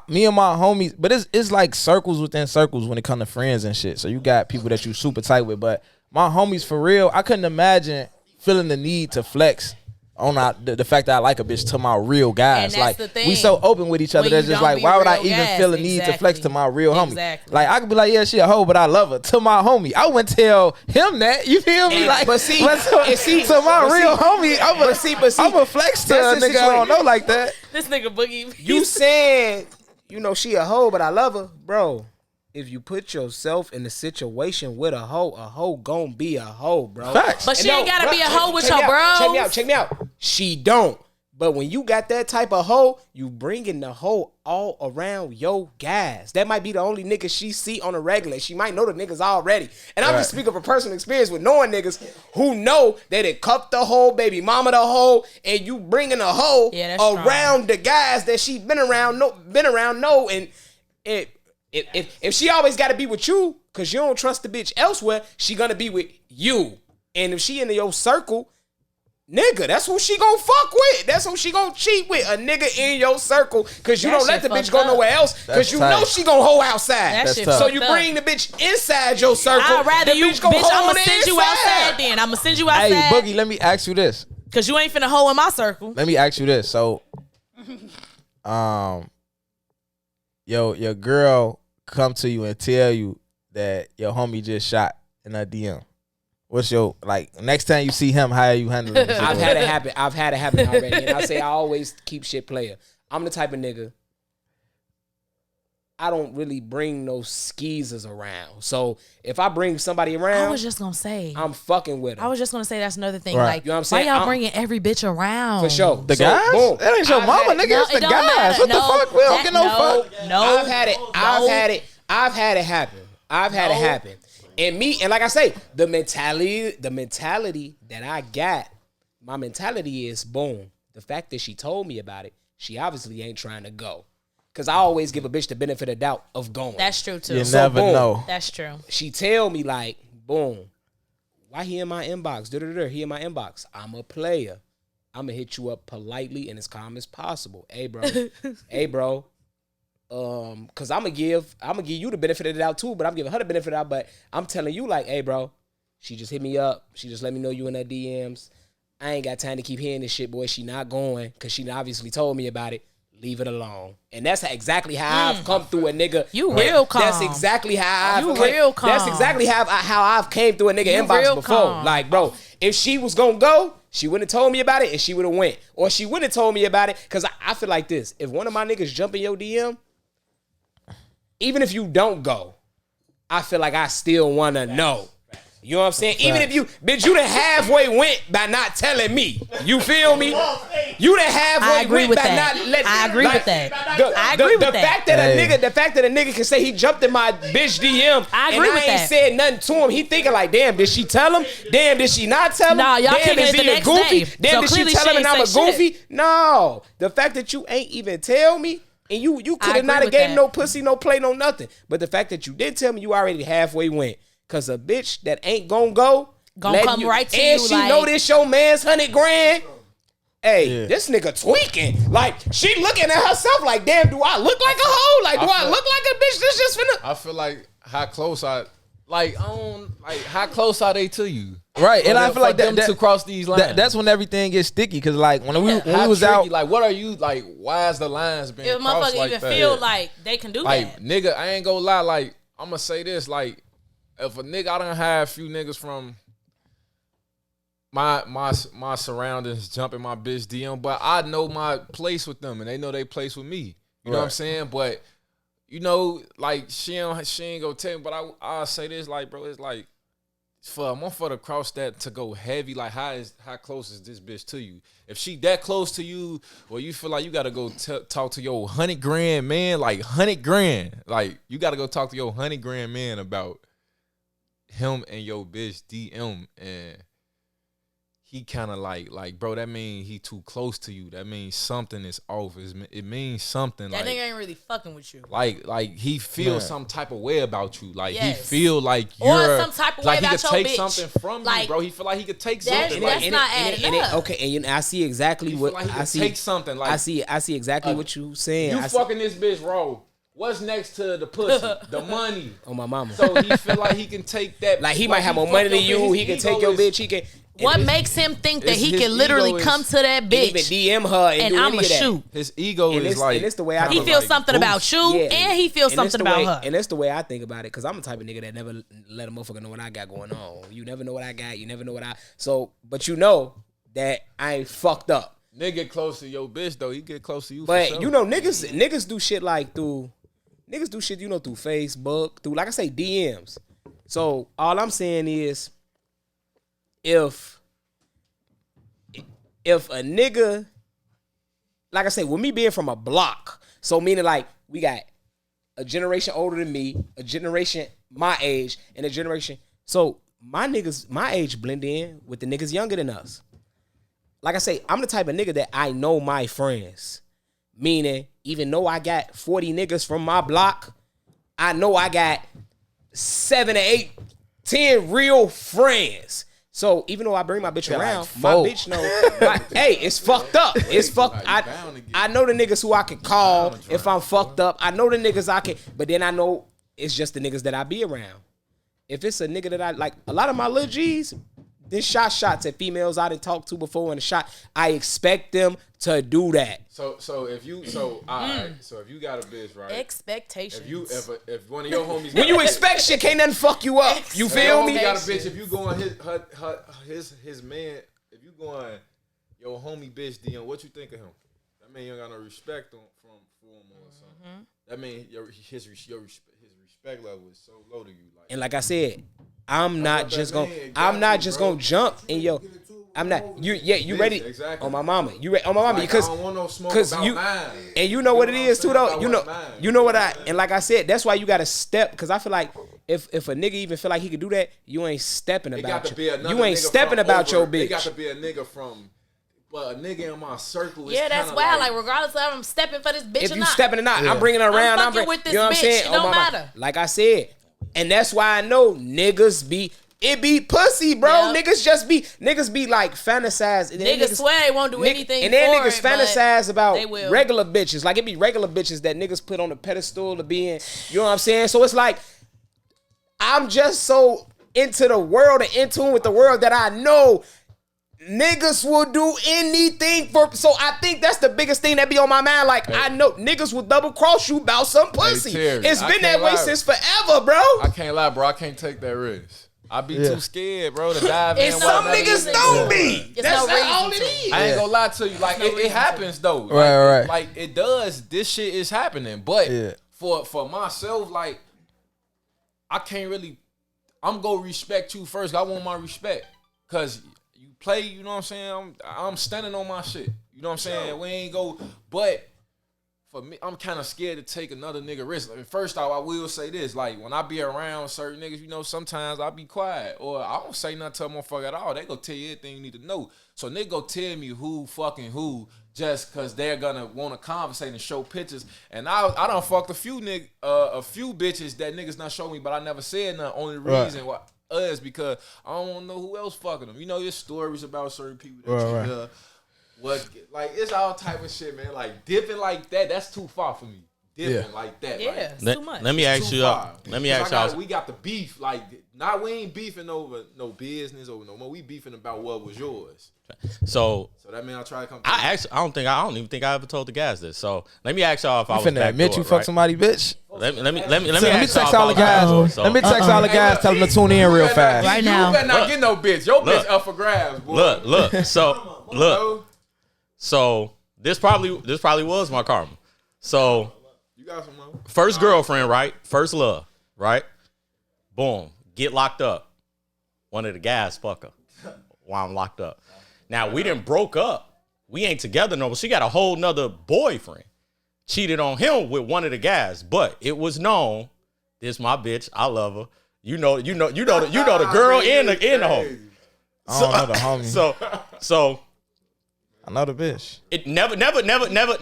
me and my homies, but it's like circles within circles when it comes to friends and shit. So you got people that you super tight with, but my homies for real, I couldn't imagine feeling the need to flex on the fact that I like a bitch to my real guys. And like that's the thing. we so open with each other When that's you just don't like, be why would I real even guys, feel the need to flex to my real homie? Exactly. Like I could be like, yeah, she a hoe, but I love her. To my homie, I wouldn't tell him that. You feel me? Like, but see, to my real homie, I'm a flex to a nigga I don't know like that. This nigga Boogie. You saying, she a hoe, but I love her, bro. If you put yourself in a situation with a hoe gon' be a hoe, bro. Facts. But she ain't gotta be a hoe with your bros. Check me out. She don't. But when you got that type of hoe, you bringing the hoe all around your guys. That might be the only nigga she see on a regular. She might know the niggas already. And I'm just speaking from personal experience with knowing niggas who know that it cuffed the hoe, baby mama the hoe, and you bringing a hoe around the guys that she been around, know. And if she always got to be with you because you don't trust the bitch elsewhere, she gonna be with you. And if she in your circle, nigga, that's who she gonna fuck with. That's who she gonna cheat with. A nigga in your circle because you don't let the bitch go nowhere else because you know she gonna hoe outside. So you bring the bitch inside your circle. I'd rather you, bitch, I'ma send you outside then. I'ma send you outside. Hey, Boogie, let me ask you this. Because you ain't finna hoe in my circle. Let me ask you this. So, your girl come to you and tell you that your homie just shot in her DM. What's your, like, next time you see him, how are you handling it? I've had it happen already. And I say I always keep shit player. I'm the type of nigga, I don't really bring no skeezers around. So if I bring somebody around, I was just gonna say, I'm fucking with them. I was just gonna say that's another thing. Right. Like, you know what I'm saying? why y'all bringing every bitch around? For sure. The guys? Boom. That ain't your mama, nigga. It's the guys. Matter. What the fuck? We don't get no fuck. No, I've had it happen. And like I say, the mentality that I got, my mentality is boom. The fact that she told me about it, she obviously ain't trying to go. Cause I always give a bitch the benefit of doubt of going. That's true too. You never know. That's true. She tell me like, boom, why he in my inbox? He in my inbox. I'm a player. I'm gonna hit you up politely and as calm as possible. Hey bro. Cause I'm gonna give you the benefit of the doubt too, but I'm giving her the benefit of the doubt. But I'm telling you like, hey bro, she just hit me up. She just let me know you in her DMs. I ain't got time to keep hearing this shit, boy. She not going, cause she obviously told me about it. leave it alone. And that's exactly how I've come through a nigga. You real calm. That's exactly how I've real calm. That's exactly how I've came through a nigga inbox before. Calm. Like, bro, if she was gonna go, she wouldn't have told me about it and she would have went. Or she wouldn't have told me about it. Cause I feel like this. If one of my niggas jump in your DM, even if you don't go, I feel like I still wanna know. You know what I'm saying? Even if you, bitch, you done halfway went by not telling me. You feel me? You done halfway went by not letting. I agree with that. I agree with that. The fact that a nigga can say he jumped in my bitch DM I agree with and I ain't said nothing to him, he thinking like, damn, did she tell him? Damn, did she not tell him? Nah, y'all damn, kicking is it the he a next goofy? day. Damn, So did she tell him and I'm a say goofy? shit. No. The fact that you ain't even tell me. And you could have not have gave no pussy, no play, no nothing. But the fact that you did tell me, you already halfway went. Cause a bitch that ain't gonna go, gonna come right to and you she like, know this your man's $100,000. Hey, this nigga tweaking. Like, she looking at herself like, damn, do I look like a hoe? Like, do I look like a bitch that's just finna... I feel like how close how close are they to you? Right, and I feel like them to cross these lines. That's when everything gets sticky. Cause like when we How was tricky, out, like what are you like? Why is the lines being if crossed motherfucker like even that? feel like they can do Like that. nigga, I ain't gonna lie. Like I'm gonna say this. Like if a nigga, I done have a few niggas from my surroundings jumping my bitch DM, but I know my place with them and they know they place with me. You know what I'm saying? But you know, like she ain't gonna tell me. But I'll say this, like bro, it's like. For a motherfucker to cross that to go heavy, like how close is this bitch to you? If she that close to you, well, you feel like you gotta go talk to your $100,000 man, like $100,000, like you gotta go talk to your $100,000 man about him and your bitch DM, and he kind of like bro, that mean he too close to you. That means something is off. It means something. That like, nigga ain't really fucking with you. Like he feels some type of way about you. Like Yes. he feel like Or you're some type of like way he about could your take bitch. something from Like, you, bro. He feel like he could take that's- something. that's Like not adding up. Okay, and I see exactly he what feel like he I could see. take something. Like I see exactly what you saying. you I see, fucking this bitch raw. What's next to the pussy? The money. on my mama. So he feel like he can take that. Like he might have more money than you. He can take your bitch. He can. What makes him think that he his can literally ego come is- to that Even bitch DM her and do I'ma any of that. shoot? His ego And is it's- like and it's the way I He kinda feels like something boost. about you, Yeah. and he feels And it's something the about way, her. And that's the way I think about it, because I'm the type of nigga that never let a motherfucker know what I got going on. You never know what I got. You never know what I... So, but you know that I ain't fucked up. Nigga get close to your bitch though. He get close to you. But for sure. you know, niggas do shit like through... Niggas do shit, you know, through Facebook, through, like I say, DMs. So, all I'm saying is, if a nigga... Like I say, with me being from a block, so meaning like, we got a generation older than me, a generation my age, and a generation... So, my niggas, my age blend in with the niggas younger than us. Like I say, I'm the type of nigga that I know my friends. Meaning, even though I got 40 niggas from my block, I know I got 7 or 8, 10 real friends. So even though I bring my bitch around, my bitch know, hey, it's fucked up. It's fucked. I know the niggas who I can call if I'm fucked up. I know the niggas I can, but then I know it's just the niggas that I be around. If it's a nigga that I like, a lot of my little G's, then shots at females I didn't talk to before in a shot. I expect them to do that. So if you alright, so if you got a bitch, right? Expectations. If one of your homies When you expect shit, can't nothing fuck you up. You feel me? You got a bitch. If you go on his man, if you go on your homie bitch DM, what you think of him? That mean you don't got no respect for him or something. That mean his respect level is so low to you. Like, And like I said, I'm not just gonna jump in your. I'm not. You ready? Exactly. On my mama. You ready? On my mama. like, Because I don't want no smoke about you mine. and you know what it is too though. Mine. You know what I and like I said, that's why you gotta step. Because I feel like if a nigga even feel like he could do that, you ain't stepping about you. You ain't stepping about your bitch. It got to be a nigga from. But a nigga in my circle is Yeah, that's wild. Like, regardless of I'm stepping for this bitch If or you not. stepping or not, I'm bringing her around. I'm fucking with this you know what I'm bitch. saying? It don't On my matter. Like I said, and that's why I know niggas be. It be pussy, bro. Yep. Niggas be like fantasize. And then Niggas swear they won't do anything and then for niggas it, but fantasize about they will. regular bitches. Like it be regular bitches that niggas put on the pedestal to be in. You know what I'm saying? So it's like I'm just so into the world and in tune with the world that I know niggas will do anything for. So I think that's the biggest thing that be on my mind. Like, I know niggas will double cross you about some pussy. Terry, it's I been can't that way lie. since forever, bro. I can't lie, bro. I can't take that risk. I be too scared, bro, to dive in. And some niggas don't be. It's That's no not reason all to. it is. I ain't gonna lie to you. Like, it happens, though. Like, Right. Like, it does. This shit is happening. But Yeah. for myself, like, I can't really... I'm gonna respect you first. I want my respect. Because you play, you know what I'm saying? I'm standing on my shit. You know what I'm saying? We ain't go... But... For me, I'm kind of scared to take another nigga risk. Like, first off, I will say this. Like, when I be around certain niggas, you know, sometimes I be quiet. Or I don't say nothing to a motherfucker at all. They go tell you everything you need to know. So nigga go tell me who fucking who just because they're going to want to conversate and show pictures. And I done fucked a few bitches that niggas not show me, but I never said nothing. Only reason why is because I don't want to know who else fucking them. You know, there's stories about certain people that you hear. What, like, it's all type of shit, man. Like, dipping like that, that's too far for me. Dipping like that. Yeah, like, it's too much. Let me ask you. Let me ask y'all. We got the beef. Like, we ain't beefing over no business or no more. We beefing about what was yours. So that mean I try to come. I don't even think I ever told the guys this. So let me ask y'all if I was finna admit you fuck somebody, bitch. Let me text all the guys. Let me text all the guys. Tell them to tune in real fast. Right now. You better not get no bitch. Your bitch up for grabs, boy. Look. So this probably was my karma. So You got some money. first girlfriend, right? First love, right? Boom. Get locked up. One of the guys fuck her while I'm locked up. Now we done broke up. We ain't together no more. She got a whole nother boyfriend. Cheated on him with one of the guys, but it was known. This my bitch. I love her. You know the girl and the homie. I don't know the homie. So I know the bitch. it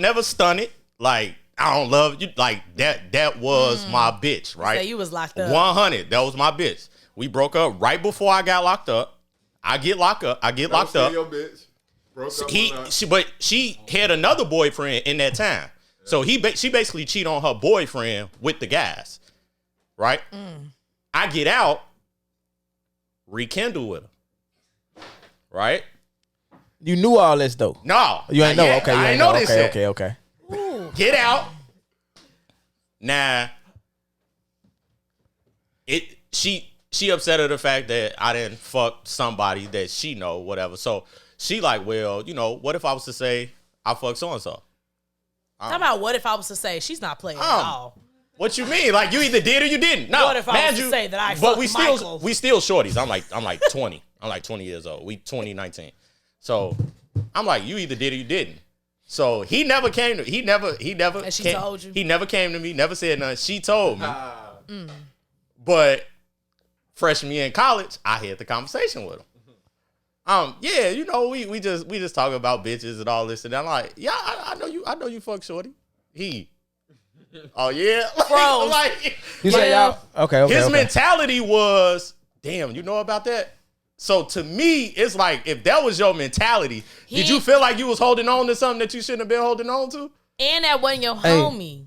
never stunted. Like, I don't love you. Like, that was my bitch, right? Say you was locked up. 100. That was my bitch. We broke up right before I got locked up. I get locked up. Your bitch. Broke up But she had another boyfriend in that time. So she basically cheated on her boyfriend with the guys, right? I get out, rekindle with her, right? You knew all this though. No, You ain't know. yet. Okay, you I ain't ain't know. know this yet. Okay. Get out. Nah. She upset at the fact that I didn't fuck somebody that she know, whatever. So she like, well, you know, what if I was to say I fuck so and so? How about what if I was to say she's not playing at all? What you mean? Like, you either did or you didn't. No. What if I was to say that I but fucked Michael? we still shorties. I'm like 20. I'm like 20 years old. We 2019. So I'm like, you either did or you didn't. So he never came to he never And she told you? He never came to me, never said nothing. She told me. But freshman year in college, I had the conversation with him. Yeah, you know, we just talk about bitches and all this, and I'm like, yeah, I know you fuck shorty. Oh yeah, Bro. like You say y'all. Okay. his mentality was, damn, you know about that? So to me, it's like, if that was your mentality, did you feel like you was holding on to something that you shouldn't have been holding on to? And that wasn't your homie.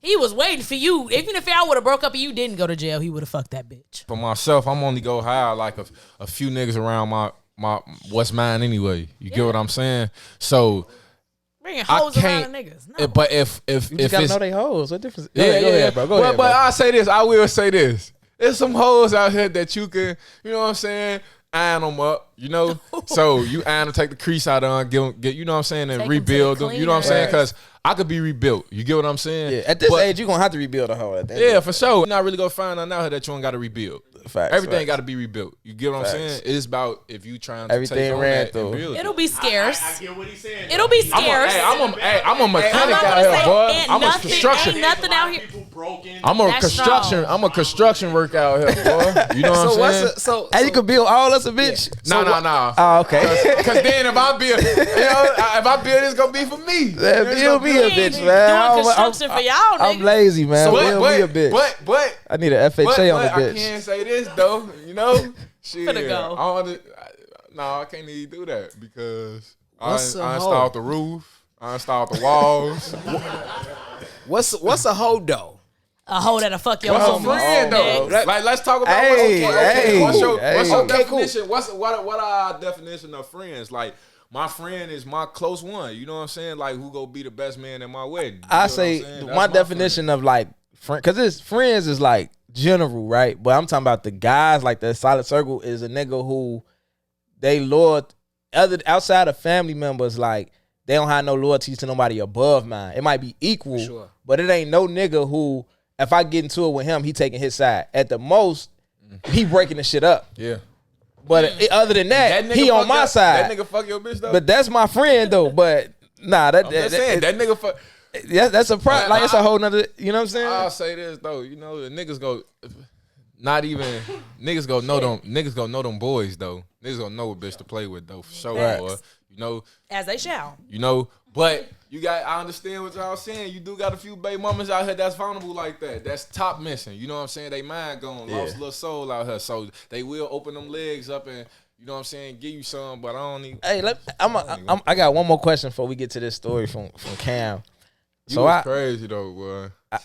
He was waiting for you. Even if y'all would have broke up and you didn't go to jail, he would have fucked that bitch. For myself, I'm only go hire like a few niggas around my what's mine anyway. You get what I'm saying? So Bringing hoes around the niggas. No. But if You just gotta know they hoes. What difference? Go yeah, ahead, bro. Go ahead, but bro. I say this. I will say this. There's some hoes out here that you can, you know what I'm saying, iron them up, you know? So you iron them, take the crease out of them, get you know what I'm saying, and Take 'em to the rebuild them. You know what I'm saying? cleaners. Because I could be rebuilt. You get what I'm saying? Yeah, at this age, you're gonna have to rebuild a hoe. At that Yeah, for sure. You're not really gonna find out here that you don't got to rebuild. Facts, Everything facts. got to be rebuilt. You get what I'm saying? It's about if you trying to Everything take on ran that through. and build. It'll be scarce. I get what he's saying. It'll be scarce. I'm a mechanic I'm not out gonna here, say boy. ain't I'm a nothing, construction. ain't nothing out here. I'm a That's construction. strong. I'm a construction worker out here, boy. You know what I'm saying? So Hey, you could build all us a bitch. No. Oh, okay. Cause then if I build, if I build, it's gonna be for me. Build me a He bitch, ain't man. doing construction for y'all, I'm niggas. lazy, man. Build me a bitch. But I need an FHA on the I bitch. can't say this though. You know, shit. Finna go. I can't even do that because I What's a hoe? installed the roof. I installed the walls. what's a hoe though? a hoe that'll fuck your What's a homies. friend though? Next. Like, let's talk about what's your definition? What are our definition of friends? Like, my friend is my close one. You know what I'm saying? Like, who go be the best man at my wedding? I say my definition of like friend, because it's friends is like general, right? But I'm talking about the guys, like the solid circle is a nigga who they loyal outside of family members, like they don't have no loyalty to nobody above mine. It might be equal, sure. but it ain't no nigga who, if I get into it with him, he taking his side. At the most, he breaking the shit up. Yeah. But other than that, he on my side. That nigga fuck your bitch though. But that's my friend though. But nah, I'm just saying that nigga fuck. Yeah, that's a problem. Like it's a whole nother. You know what I'm saying? I'll say this though. You know, the niggas go. Not even niggas go know them. Niggas go know them boys though. Niggas gonna know a bitch to play with though for sure. Boy. You know, As they shall. you know. But you got. I understand what y'all saying. You do got a few baby mamas out here that's vulnerable like that. That's top missing. You know what I'm saying? They mind gone, lost a little soul out here. So they will open them legs up and you know what I'm saying, give you some. But I don't need. Hey, I got one more question before we get to this story from Cam. You was crazy though, boy.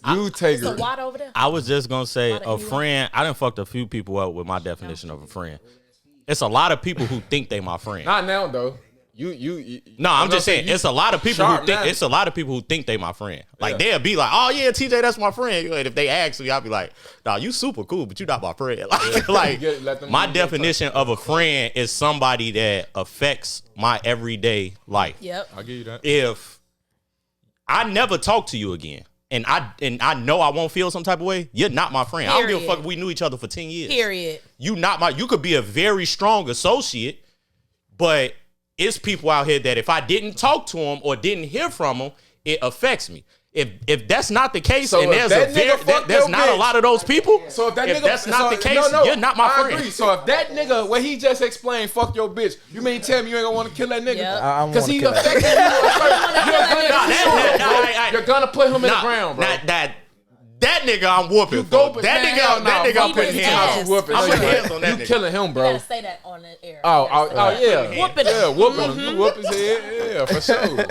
You take The it. water over there. I was just gonna say a friend. I done fucked a few people up with my definition of a friend. It's a lot of people who think they my friend. Not now though. You No, I'm just saying it's a lot of people who sharp think now. it's a lot of people who think they my friend. Like Yeah. they'll be like, "Oh yeah, TJ, that's my friend." And if they ask me, I'll be like, "Nah, you super cool, but you not my friend." Like Let them my do their definition of a friend is somebody that affects my everyday life. Yep. I'll give you that. If I never talk to you again, and I know I won't feel some type of way, you're not my friend. I don't give a fuck if we knew each other for 10 years. Period. You could be a very strong associate, but it's people out here that if I didn't talk to them or didn't hear from them, it affects me. If that's not the case, So and if there's that nigga fuck there's your not a bitch- lot of those people, So if that that's not the case, you're not my I friend. agree. So if that nigga, what he just explained, fuck your bitch, you mean tell me you ain't gonna want to kill that nigga? Yep. I Because wanna he kill that. affected you. You're gonna put him in the Nah, ground, bro. That nigga I'm whooping. You go, for. man, hell That no, nigga I'm He putting was hands ass. on. whooping. I'm No, putting you hands on that You nigga. killing him, You bro. gotta say that on the air. Oh yeah, Whooping yeah, him. whooping him. You whoop his head, yeah, for sure.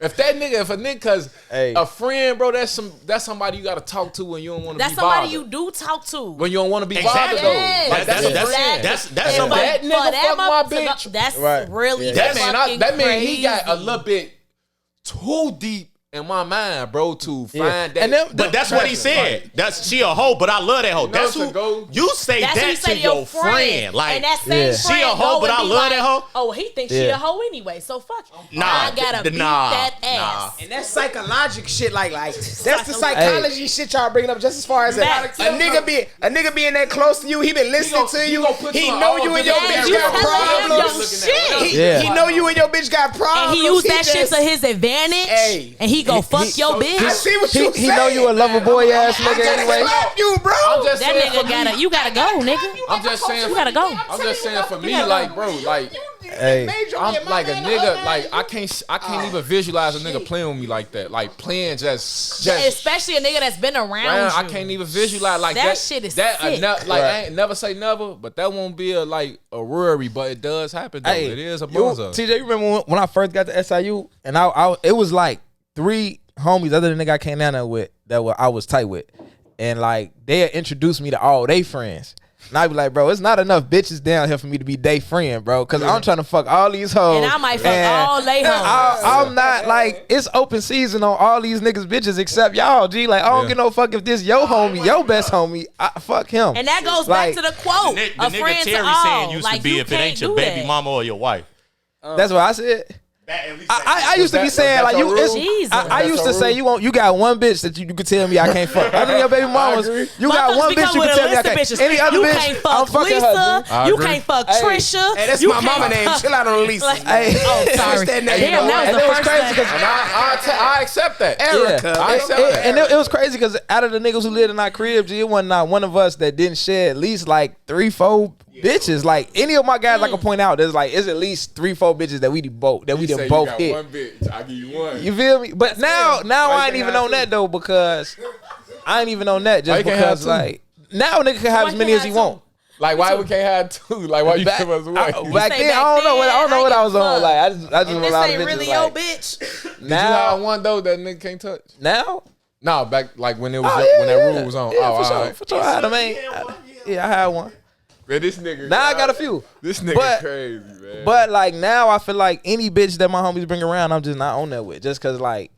If a nigga, cause Hey. a friend, bro, that's somebody you gotta talk to when you don't want to be That's somebody bothered. you do talk to. When you don't want to be Exactly. bothered though. Yes. Like, that's a friend. that's And somebody. for That nigga fuck my mother- bitch. That's Right. really Yeah. That man, fucking that mean crazy. he got a little bit too deep in my mind, bro, to find that. And then- But that's what he said. That's she a hoe, but I love that hoe. know That's to who go- you say That's what that you say to your friend. Like and that same Yeah. friend She a hoe, go but and I be love like, that hoe. Oh, he thinks she Yeah. a hoe anyway, so fuck. Nah, I gotta beat nah, that nah. ass. And that's psychological shit, like that's the psychology shit y'all bringing up. Just as far as a Facts. nigga being that close to you, he been listening to you. gonna put He you know on you all and your the bitch Yeah, you got telling him your problems. shit. Yeah. He know you and your bitch got problems. And he used that shit just- to his advantage. Hey. And he go fuck your bitch. I see what you He know you a lover boy ass I nigga gotta anyway. slap you, bro. I'm just That saying for nigga me. you gotta go, nigga. I'm just saying. You gotta go. I'm just saying for me, gotta like, go. bro, like. Hey. I'm like a nigga, like I can't even visualize a nigga playing with me like that. Like playing just Especially a nigga that's been around you. I can't even visualize like that. That shit is sick. Like Right. I ain't never say never, but that won't be a worry, but it does happen though. Hey, It is a you, buzzer. TJ, you remember when I first got to SIU, and I it was like 3 homies other than the nigga I came down there with I was tight with, and like they introduced me to all they friends. And I be like, bro, it's not enough bitches down here for me to be they friend, bro. Cause I'm trying to fuck all these hoes. And I might fuck all they hoes. I'm not like, it's open season on all these niggas bitches except y'all, G. Like, I don't give no fuck if this your homie, your best homie. Fuck him. And that goes Like, back to the quote. The a nigga friend Terry to all. saying used Like, to be you if it ain't can't your do baby that. mama or your wife. That's what I said. I used to be saying like you. Jesus. I used to say you got one bitch that you could tell me I can't fuck. Other than your baby mamas, you got one bitch you can tell me I can't. Any other you bitch, can't I'm fuck fucking Lisa. her. I You agree. can't fuck Hey. Trisha. Hey, that's You my can't mama name. fuck- Chill out on Lisa. Like, Hey. oh, sorry. Switch that name. Damn, that And was it the was first crazy thing. because I accept that. Erica. I accept that. and it was crazy because out of the niggas who lived in our crib, G, it wasn't not one of us that didn't share at least like 3-4 bitches. Like any of my guys, I can point out, there's at least 3-4 bitches that we done both You say hit. you got one bitch, I give you one. You feel me? But now Why I you ain't can't even have on two? that though because I ain't even on that Why just you can't have because two? like now nigga can have Why as many can't as he have want. Like why we can't have two? Like why you Back, give us one? back say then, back I don't know what I was on. fuck. Like I just This a lot ain't of bitches, really like, your bitch. Did you now have one though that nigga can't touch? now Nah, back like when it was Oh, when that rule was on. Yeah, oh, for sure. all right. For sure, I had a man. Yeah, I had one. Man, this nigga. Now I got a few. This nigga But- crazy, man. But like now, I feel like any bitch that my homies bring around, I'm just not on that with. Just cause like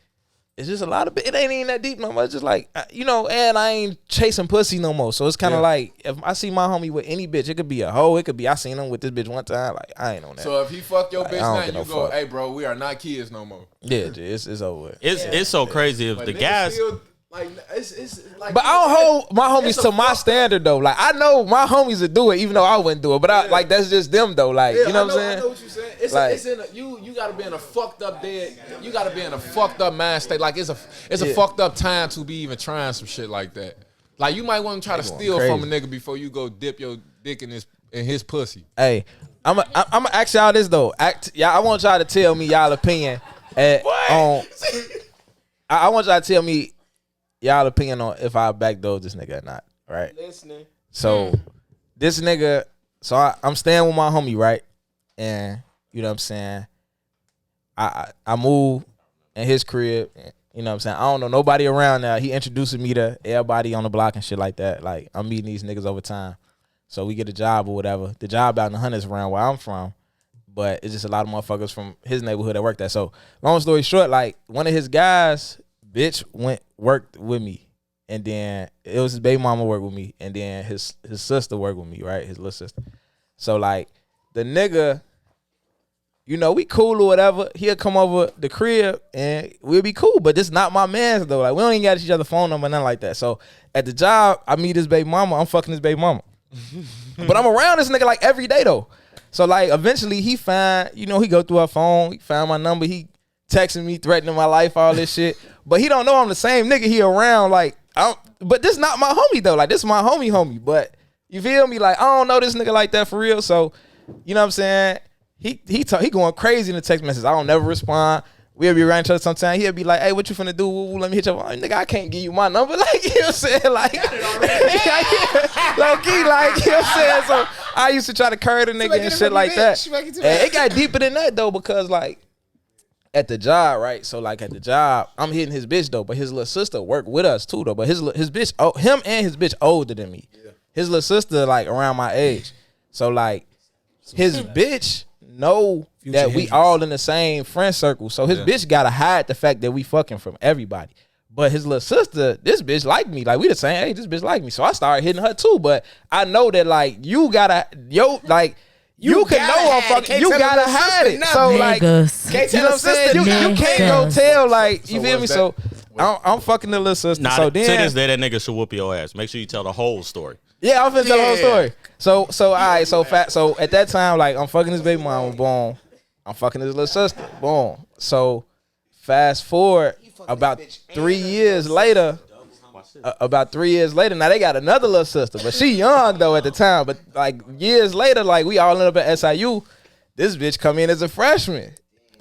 it's just a lot of it ain't even that deep no more. It's just like and I ain't chasing pussy no more. So it's kind of like if I see my homie with any bitch, it could be a hoe, it could be I seen him with this bitch one time. Like I ain't on that. So if he fuck your bitch I don't now, give you no go, fuck. hey bro, we are not kids no more. Yeah, G, it's over with. It's so crazy if But the niggas guys. still, like it's like. But I don't hold my homies it's a to my fuck- standard though. Like I know my homies would do it, even though I wouldn't do it. But I like that's just them though. Like Yeah, you know what I'm I saying? know what you're saying. It's, Like- it's in a, you gotta be in a fucked up dead. You gotta be in a fucked up mind state. Like it's a Yeah. fucked up time to be even trying some shit like that. Like you might want to try to going steal from a crazy. nigga before you go dip your dick in his pussy. Hey, I'm gonna ask y'all this though. I want y'all to tell me y'all opinion. I want y'all to tell me y'all opinion on if I backdoor this nigga or not. Right. Listening. So this nigga, I'm staying with my homie, right? And you know what I'm saying? I move in his crib. You know what I'm saying? I don't know nobody around now. He introducing me to everybody on the block and shit like that. Like I'm meeting these niggas over time. So we get a job or whatever. The job out in the hundreds around where I'm from. But it's just a lot of motherfuckers from his neighborhood that work there. So long story short, like one of his guys, bitch, worked with me. And then it was his baby mama worked with me. And then his sister worked with me, right? His little sister. So like the nigga, we cool or whatever. He'll come over the crib and we'll be cool. But this not my man's though. Like we don't even got each other phone number, nothing like that. So at the job, I meet his baby mama. I'm fucking his baby mama. But I'm around this nigga like every day though. So like eventually he find, he go through her phone, he found my number, he texting me, threatening my life, all this shit. But he don't know I'm the same nigga he around. Like but this not my homie though. Like this my homie. But you feel me? Like I don't know this nigga like that for real. So you know what I'm saying? He going crazy in the text message. I don't never respond. We'll be around each other sometime. He'll be like, hey, what you finna do? Let me hit your phone. Nigga, I can't give you my number. Like, you know what I'm saying? Like, low key, like, you know what I'm saying? So I used to try to curve the nigga and shit like that. And it got deeper than that though, because like at the job, right? So like at the job, I'm hitting his bitch though, but his little sister worked with us too though. But his bitch, him and his bitch older than me. Yeah. His little sister like around my age. So like his bitch know that we all in the same friend circle. So his bitch gotta hide the fact that we fucking from everybody. But his little sister, this bitch like me. Like we the same age, this bitch like me. So I started hitting her too. But I know that like you gotta you can know I'm fucking. You gotta hide it. So like, you know what I'm saying? You can't go tell like you feel me. So I'm fucking the little sister. Nah, so to this day, that nigga should whoop your ass. Make sure you tell the whole story. Yeah, I'm finna tell the whole story. So all right, so at that time, like I'm fucking his baby mama, boom. I'm fucking his little sister, boom. So fast forward about 3 years later. Now they got another little sister, but she young though at the time. But like years later, like we all ended up at SIU. This bitch come in as a freshman.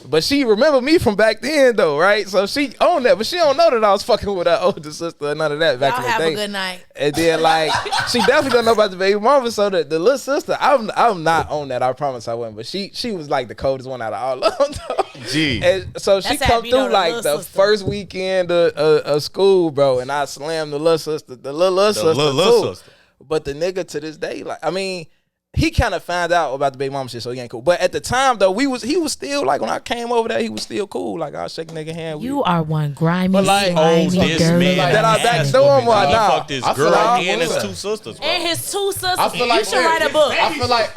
But she remember me from back then though, right? So she owned that, but she don't know that I was fucking with her older sister or none of that back Y'all in the have day. a good night. And then like she definitely don't know about the baby mama. So the little sister, I'm not on that. I promise I wasn't. But she was like the coldest one out of all of them. Though. Gee. And so she That's come happy, though, through the like little the sister. first weekend of school, bro, and I slammed the little sister, the little sister too. sister. But the nigga to this day, like I mean. He kind of found out about the baby mama shit, so he ain't cool. But at the time, though, he was still, like, when I came over there, he was still cool. Like, I was shaking nigga hand. You are one grimy, But, like, Oh, slimy, this dirty man. Like, that I ass backdoor him woman. or He nah? fucked his I feel girl like- and his two sisters, bro. And his two sisters. I feel like you should write a book. I feel like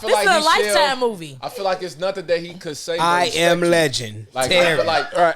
This is a he Lifetime should- movie. I feel like it's nothing that he could say. I to am respect you. legend. Like I Terry. feel like Right.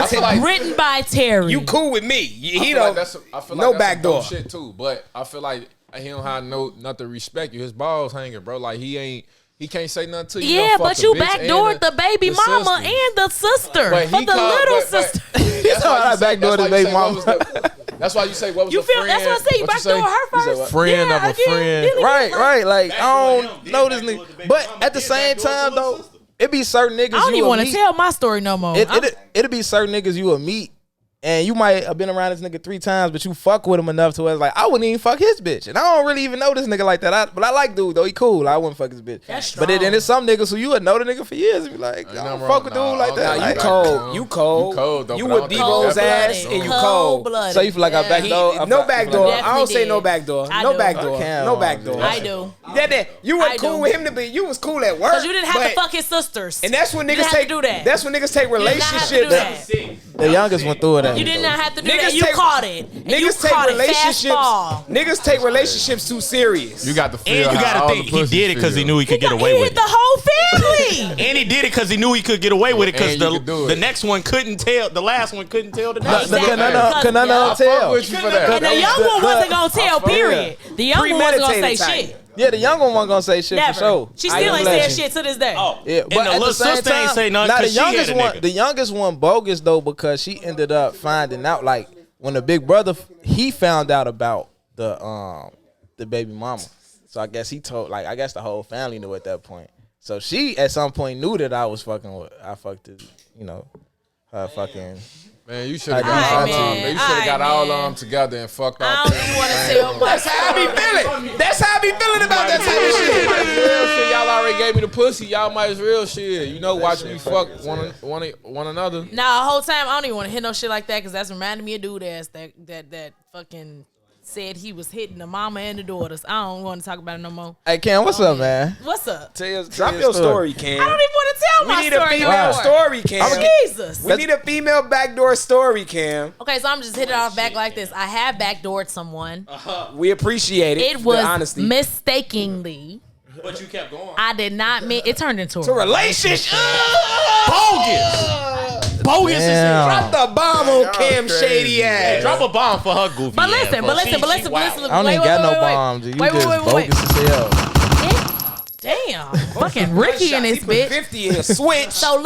I feel like Written by Terry. You cool with me. He I feel don't. like that's I feel no like that's backdoor. some dumb shit too. But I feel like he don't have nothing to respect you. His balls hanging, bro. Like he can't say nothing to you. Yeah, Don't fuck but the you bitch backdoored and the baby the mama sister. and the sister But for he the called- little but- sister. That's why I you say- backdoored that's his why you baby say mama. what was the- That's why you say what was You the feel? friend? That's what I say. You what backdoor say? her first. what? Friend of a friend. Right. Like, I don't know this nigga. But at the same time, though, it be certain niggas I don't you even will want to meet. tell my story no more. It'll be certain niggas you will meet And you might have been around this nigga 3 times, but you fuck with him enough to where it's like, I wouldn't even fuck his bitch. And I don't really even know this nigga like that. But I like dude, though. He cool. I wouldn't fuck his bitch. That's strong. But then there's some niggas who you would know the nigga for years and be like, I don't fuck with dude like that. Nah, Like, you cold. You cold. Though, You but I with don't think Debo's that's ass Cold-blooded. and you cold. Cold-blooded. So you feel like I backdoor? No backdoor. I don't say Definitely no did. backdoor. I No do. backdoor. Okay, No backdoor. I do. You I were cool do. with him to be. You was cool at work. Because you didn't have to but- fuck his sisters. And that's when You niggas didn't have take to do that. That's when niggas take You did not have to do relationships. that. The youngest went through it. You did not have to do Niggas that. You take- caught it. And you Niggas take caught it relationships. fastball. Niggas take relationships too serious. You got to feel And you how gotta all think the he pussy did it because he feel. knew he could get He away with hit it. the whole family. And he did it because he knew he could get away with it because And you could do the it. next one couldn't tell. The last one couldn't tell the next Exactly. one. Can I not I fuck tell? with you for that. And the young one wasn't gonna tell, period. The young one wasn't gonna say Premeditated type. shit. Yeah, the young one wasn't gonna say shit Never. for sure. She I still ain't let said you. shit to this day. Oh, Yeah, and but the at little same sister ain't time, say nothing nah, the because she had youngest a one, nigga. the youngest one bogus though because she ended up finding out like when the big brother he found out about the baby mama. So I guess he told I guess the whole family knew at that point. So she at some point knew that I was fucking with I fucked it, her fucking. Man, you should have Alright, got all man. of them. You should have got Alright, all of man. them together and fucked I off. don't even want to tell my That's how I be feeling. That's how I be feeling about that type of shit. Real shit. Y'all already gave me the pussy. Y'all might as real shit. You know, watch me fuck one another. Nah, the whole time I don't even want to hit no shit like that because that's reminding me of dude ass that fucking said he was hitting the mama and the daughters. I don't want to talk about it no more. Hey Cam, what's up, man? What's up? Drop your story, Cam. I don't even want to tell We my need a story female anymore. story, Cam. Jesus. We need a female backdoor story, Cam. Okay, so I'm just hitting it off back like this. I have backdoored someone. We appreciate it. It the was honesty. mistakenly. But you kept going. I did not mean it turned into It's a relationship. Bogus. Damn. Drop the bomb on Cam Shady Hey, ass. drop a bomb for her goofy. But listen, ass, but listen, she but listen, but wild. listen. I don't wait, even got wait, no wait, bombs. You wait, just wait, wait, wait. bogus as hell. Damn, fucking Ricky in this He put bitch. 50 in a switch. So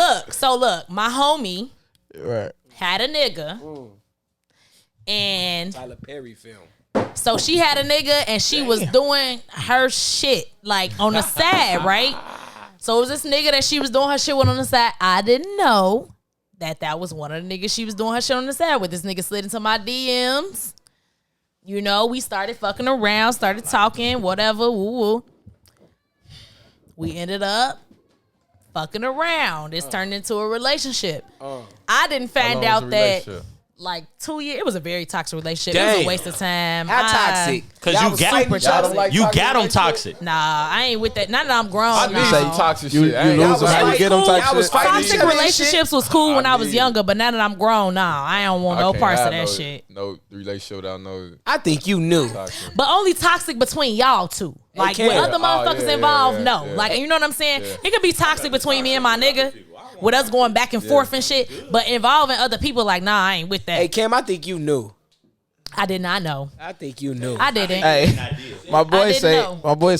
look, my homie Right. had a nigga, and Tyler Perry film. so she had a nigga, and she was doing her shit like on the side, right? So it was this nigga that she was doing her shit with on the side. I didn't know that was one of the niggas she was doing her shit on the side with. This nigga slid into my DMs. You know, we started fucking around, started talking, whatever. Woo. We ended up fucking around. It's turned into a relationship. I didn't find How long was out the that relationship? like 2 years. It was a very toxic relationship. It was Damn. a waste of time. How toxic? Cause Y'all you was got fighting each other. you got them toxic. Nah, I ain't with that. Now that I'm grown, I need nah. some toxic You shit. I ain't- lose them, how was you get them cool. type Y'all was shit. fighting each Toxic other and relationships was cool when I was need- younger, but now that I'm grown, nah, I don't want no can't parts of have that no- shit. No relationship without no I think you knew. toxic. But only toxic between y'all two. Like Cam. with other Oh, motherfuckers yeah, involved, yeah, no. yeah. Like, you know what I'm saying? It could be toxic between me and my nigga, with us going back and forth and shit. But involving other people, like, nah, I ain't with that. Hey, Cam, I think you knew. I did not know. I think you knew. I didn't. Hey, my I boy didn't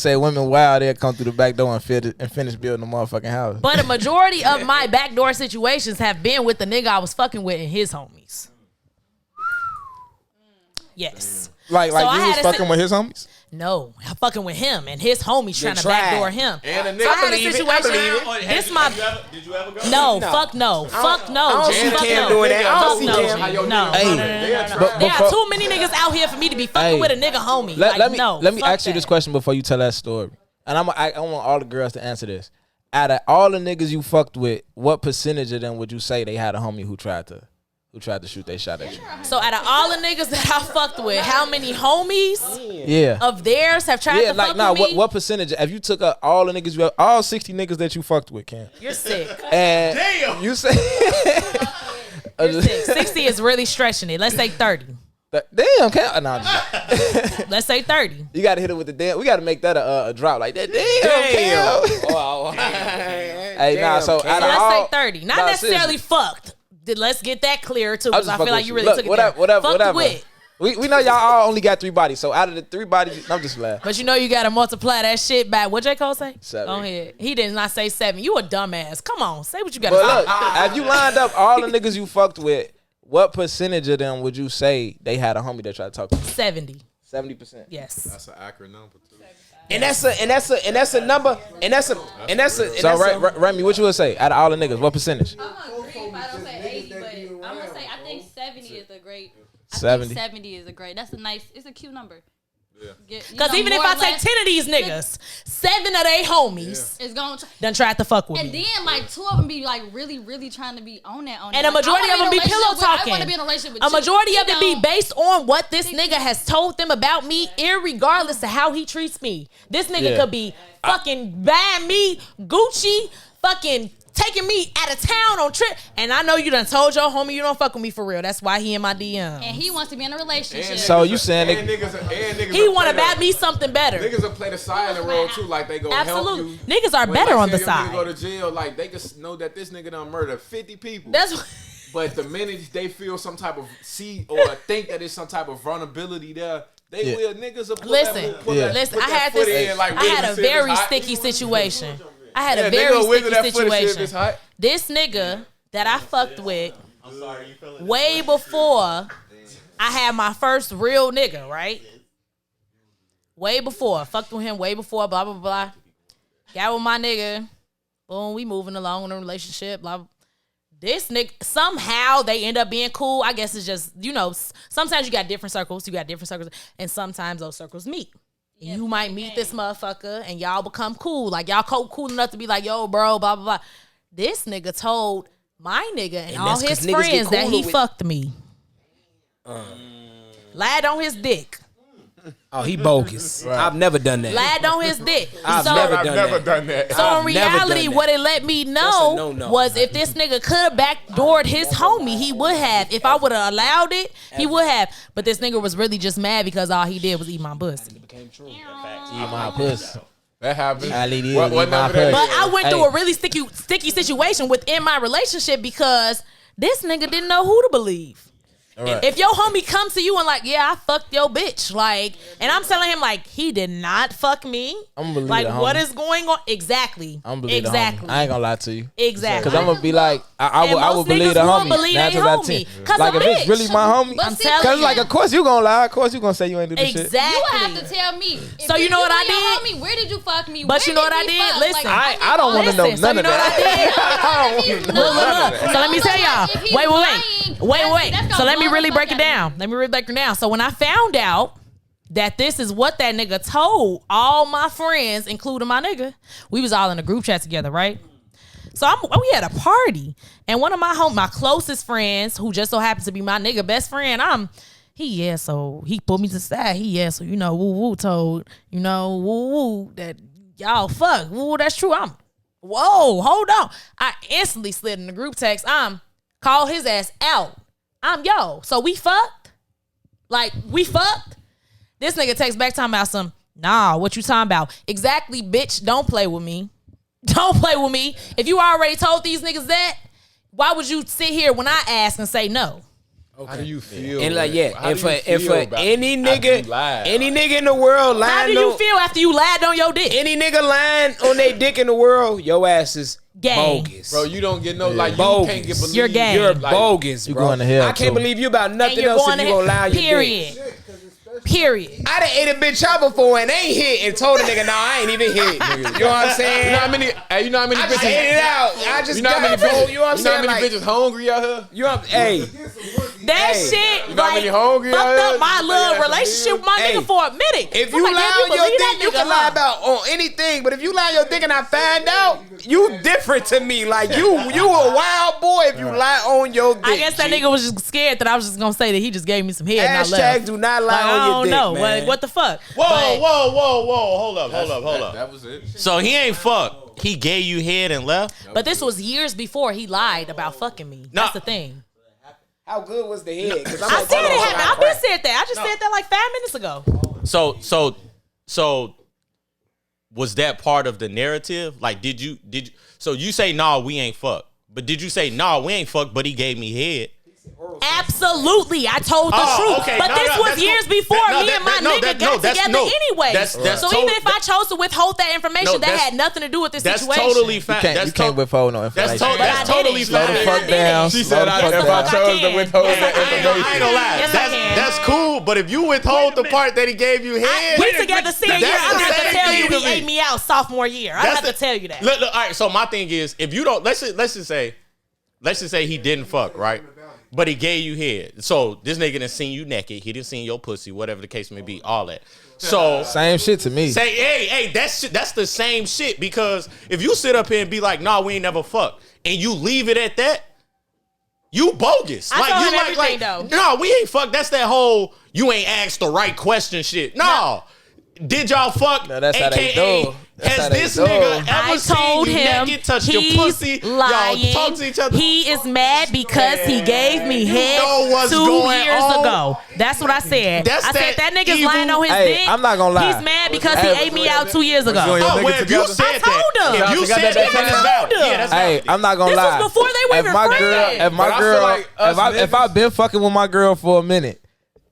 say know. women wild. They'll come through the back door and finish building the motherfucking house. But a majority of my backdoor situations have been with the nigga I was fucking with and his homies. Yes. Like So I you had was a fucking si- with his homies. No, I'm fucking with him and his homies trying to tried. backdoor him. And the So I nigga had a believe it. I situation. believe This my Did you ever go? no, fuck no, fuck no, I don't G, see fuck Cam no. doing that. I don't Fuck see no, Cam. G. How your No, Hey, no. but There before- are too many niggas out here for me to be fucking Hey. with a nigga homie. Let Like, me no, let me fuck ask you this that. question before you tell that story. And I want all the girls to answer this. Out of all the niggas you fucked with, what percentage of them would you say they had a homie who tried to shoot their shot at you? So out of all the niggas that I fucked with, how many homies Yeah. of theirs have tried Yeah, to like fuck nah, with me? what percentage? If you took up all the niggas, all 60 niggas that you fucked with, Cam, You're sick. and Damn. you say, You're sick. 60 is really stretching it. Let's say 30. damn, Cam, nah, just- Let's say 30. you gotta hit it with the damn. We gotta make that a drop like that. Damn, Cam. Oh, Hey, nah, so Cam. out So of let's all, say 30. Not nah, necessarily seriously. fucked. Let's get that clear too, I because just I fuck feel like with you you. really Look, took it whatever, there. whatever. Fucked with. We know y'all all only got 3 bodies. So out of the 3 bodies, I'm just laughing. But you know you gotta multiply that shit by what J. Cole say? 7. Go ahead. He did not say 7. You a dumbass. Come on, say what you gotta But say. look, if you lined up all the niggas you fucked with, what percentage of them would you say they had a homie that tried to talk to you? 70. 70%. Yes. That's an accurate number too. And that's a number. And that's a. So Remy, what you would say out of all the niggas? What percentage? I'm gonna agree if I don't say 80, but I'm gonna say I think 70 is a great. 70. 70 is a great. That's a nice. It's a cute number. Yeah. Because even if I take 10 of these niggas, 7 of they homies it's going done tried to fuck with and me. then like 2 of them be like really, really trying to be on that. And a majority of them be pillow talking. I want to be in a relationship with A you. majority You of it be know. based on what this nigga has told them about me, irregardless of how he treats me. This nigga could be fucking buying me Gucci, fucking taking me out of town on trip. And I know you done told your homie you don't fuck with me for real. That's why he in my DM. And he wants to be in a relationship. So you saying and niggas He want to buy me something better. Niggas will play the silent role too, like they go Absolutely. help you. Niggas are When, better like, on the say your nigga side. go to jail, like they just know that this nigga done murdered 50 people. That's But the minute they feel some type of think that it's some type of vulnerability there, they will niggas will pull listen. that, pull that, Listen, put I that had foot this. in, like, I had a wiggle, see if very it's hot. sticky situation. I had Yeah, a they very gonna wiggle sticky that foot and see if situation. it's hot. This nigga that I fucked with way before I had my first real nigga, right? Way before. Fucked with him way before, blah, blah, blah. Got with my nigga. Boom, we moving along in a relationship, blah, blah. This nigga, somehow they end up being cool. I guess it's just, sometimes you got different circles, and sometimes those circles meet. And you might meet this motherfucker and y'all become cool. Like, y'all cool enough to be like, yo, bro, blah, blah, blah. This nigga told my nigga and all that's 'cause his niggas get friends that cooler he with- fucked me. Lied on his dick. Oh, he bogus. I've never done that. Lied on his dick. I've So- never I've done never that. done that. So I've in never done reality, that. what it let me That's a know no-no. was if this nigga could have backdoored his homie, he would have. If I would have allowed it, he would have. But this nigga was really just mad because all he did was eat my pussy. Eat my pussy. That happens. I need What eat my number pussy. that But is? I went through a really sticky situation within my relationship because this nigga didn't know who to believe. Right. If your homie comes to you and like, yeah, I fucked your bitch, like, and I'm telling him like, he did not fuck me. I'm gonna believe like, the what homie. is going on? Exactly. I'm believe exactly. the homie. I ain't gonna lie to you. Exactly. Cause I'm gonna be like, I And would most believe niggas the will homie. believe they 9 times out of homie. 10. 'Cause Like a if it's bitch. really my homie, But I'm see, telling cause you. like of course you gonna lie. Of course you gonna say you ain't do this shit. Exactly. You would have to tell me. So you know what I did? Homie, where did you fuck me? But Where you know did what I we did? fuck? Listen, I don't want to know Listen, so none you of know what I did? that. I don't want to know none of that. So let me tell y'all. If he's Wait. lying, that's So gonna let me really motherfucker break it down. So when I found out that this is what that nigga told all my friends, including my nigga, we was all in a group chat together, right? So we had a party, and one of my closest friends, who just so happens to be my nigga best friend, so he pulled me to the side. So woo told woo that y'all fuck. Woo, that's true. Whoa, hold on. I instantly slid in the group text. Call his ass out. So we fucked? Like, we fucked? This nigga texts back talking about some, nah, what you talking about? Exactly, bitch, don't play with me. Don't play with me. If you already told these niggas that, why would you sit here when I ask and say no? How do you feel? And like, yeah, How and do for you feel about any after you nigga, lied? any nigga in the world lying, How do you feel after you lied on your dick? any nigga lying on their dick in the world, your ass is Gang. bogus. Bro, you don't get no like Bogus. you can't get believed. You're gay. You're like, bogus, You bro. going to hell, I can't too. believe you about And nothing you're else going if to you gonna lie on your period. dick. Period. I done ate a bitch out before and ain't hit and told a nigga, nah, I ain't even hit. You know what I'm saying? You know how many? Hey, you know how many I just bitches? ate it out. I just You know how many got bitches? you know what I'm You know how saying? many Like, bitches hungry out here? you know, hey, That Hey, shit you know how like many hungry fucked out here? up my You little think that's relationship with my Hey, nigga for a minute. if I'm you like, lie damn, on your believe that dick, you nigga, can lie huh? about on anything. But if you lie on your dick and I find out, you different to me. Like you a wild boy if you lie on your dick. I guess that G. nigga was just scared that I was just gonna say that he just gave me some head and I Hashtag left. do not lie Like, on I your don't dick, know. man. What the fuck? Whoa. Hold up. That was it. So he ain't fuck. He gave you head and left. But this was years before he lied about fucking me. No. That's the thing. How good was the head? 'Cause I'm I like, said hold it on, happened. hold I've on, been crap. said that. I just said that like 5 minutes ago. So was that part of the narrative? Like, did you so you say, nah, we ain't fuck. But did you say, nah, we ain't fuck, but he gave me head? Absolutely, I told the truth. okay. But No, this no, was that's years cool. before No, me and my nigga got together anyway. So even if I chose to withhold that information, that had nothing to do with this That's situation. totally fine. You can't withhold no information. That's totally Slow the fine. fuck down. She Slow said, the I, fuck if I down. chose to can. withhold Yes, that I can. information. I ain't gonna lie. Yes, I can. That's cool. But if you withhold the part that he gave you head, We together senior year. that's I don't the have to same tell you thing to he me. ate me out sophomore year. I don't have to tell you that. Look, all right. So my thing is, if you don't, let's just say he didn't fuck, right? but he gave you head. So this nigga done seen you naked. He done seen your pussy, whatever the case may be, all that. So Same shit to me. say, hey, that's the same shit, because if you sit up here and be like, nah, we ain't never fucked, and you leave it at that, you bogus. I told him you everything, though. No, we ain't fucked. That's that whole you ain't asked the right question shit. No. Did y'all fuck? No, that's how they AKA, do. That's how has they this do. nigga ever I told seen you him naked, touch your he's pussy, lying. y'all talk to each other? He is mad because he gave me head know what's 2 going years on. ago. That's what I said. That's I said that that nigga's evil- lying on his Hey, dick. I'm not gonna lie. He's mad because he Hey, ate me out 2 years ago. you and your Oh, nigga well, if you together? said I told that, him. if you Y'all said together that, at then that it's time? valid. Yeah, that's Hey, valid. I'm not gonna This lie. was before they were if my even girl, friends. if my But I girl, feel like us if I've been fucking with my girl for a minute,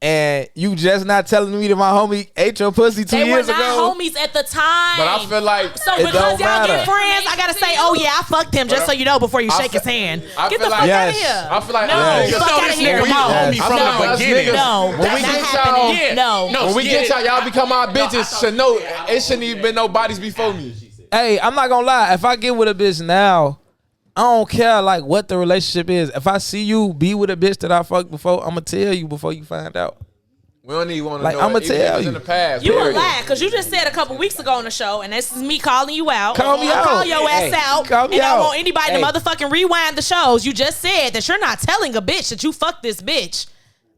and you just not telling me that my homie ate your pussy 2 They were years not ago. homies at the time. But I feel like So It because don't y'all matter. get friends, I gotta say, oh yeah, I fucked him, just so you know before you I shake feel- his hand. I Get the feel fuck like- out of Yes. here. I feel like No, us fuck niggas- out of this here. nigga my Yes. homie I from feel the like us beginning. niggas- No, When that's we not get happening. Yeah. No. No. When we get Yeah. y'all become our bitches, should know it shouldn't even been no bodies before me. Hey, I'm not gonna lie. If I get with a bitch now, I don't care like what the relationship is. If I see you be with a bitch that I fucked before, I'm gonna tell you before you find out. We don't even want to Like, know. I'ma it, even if tell it's you. in the past. You a period. lie, because you just said a couple weeks ago on the show, and this is me calling you out. Call me I'll out. call your ass Hey, out. call me and I out. want anybody Hey. to motherfucking rewind the shows. You just said that you're not telling a bitch that you fucked this bitch.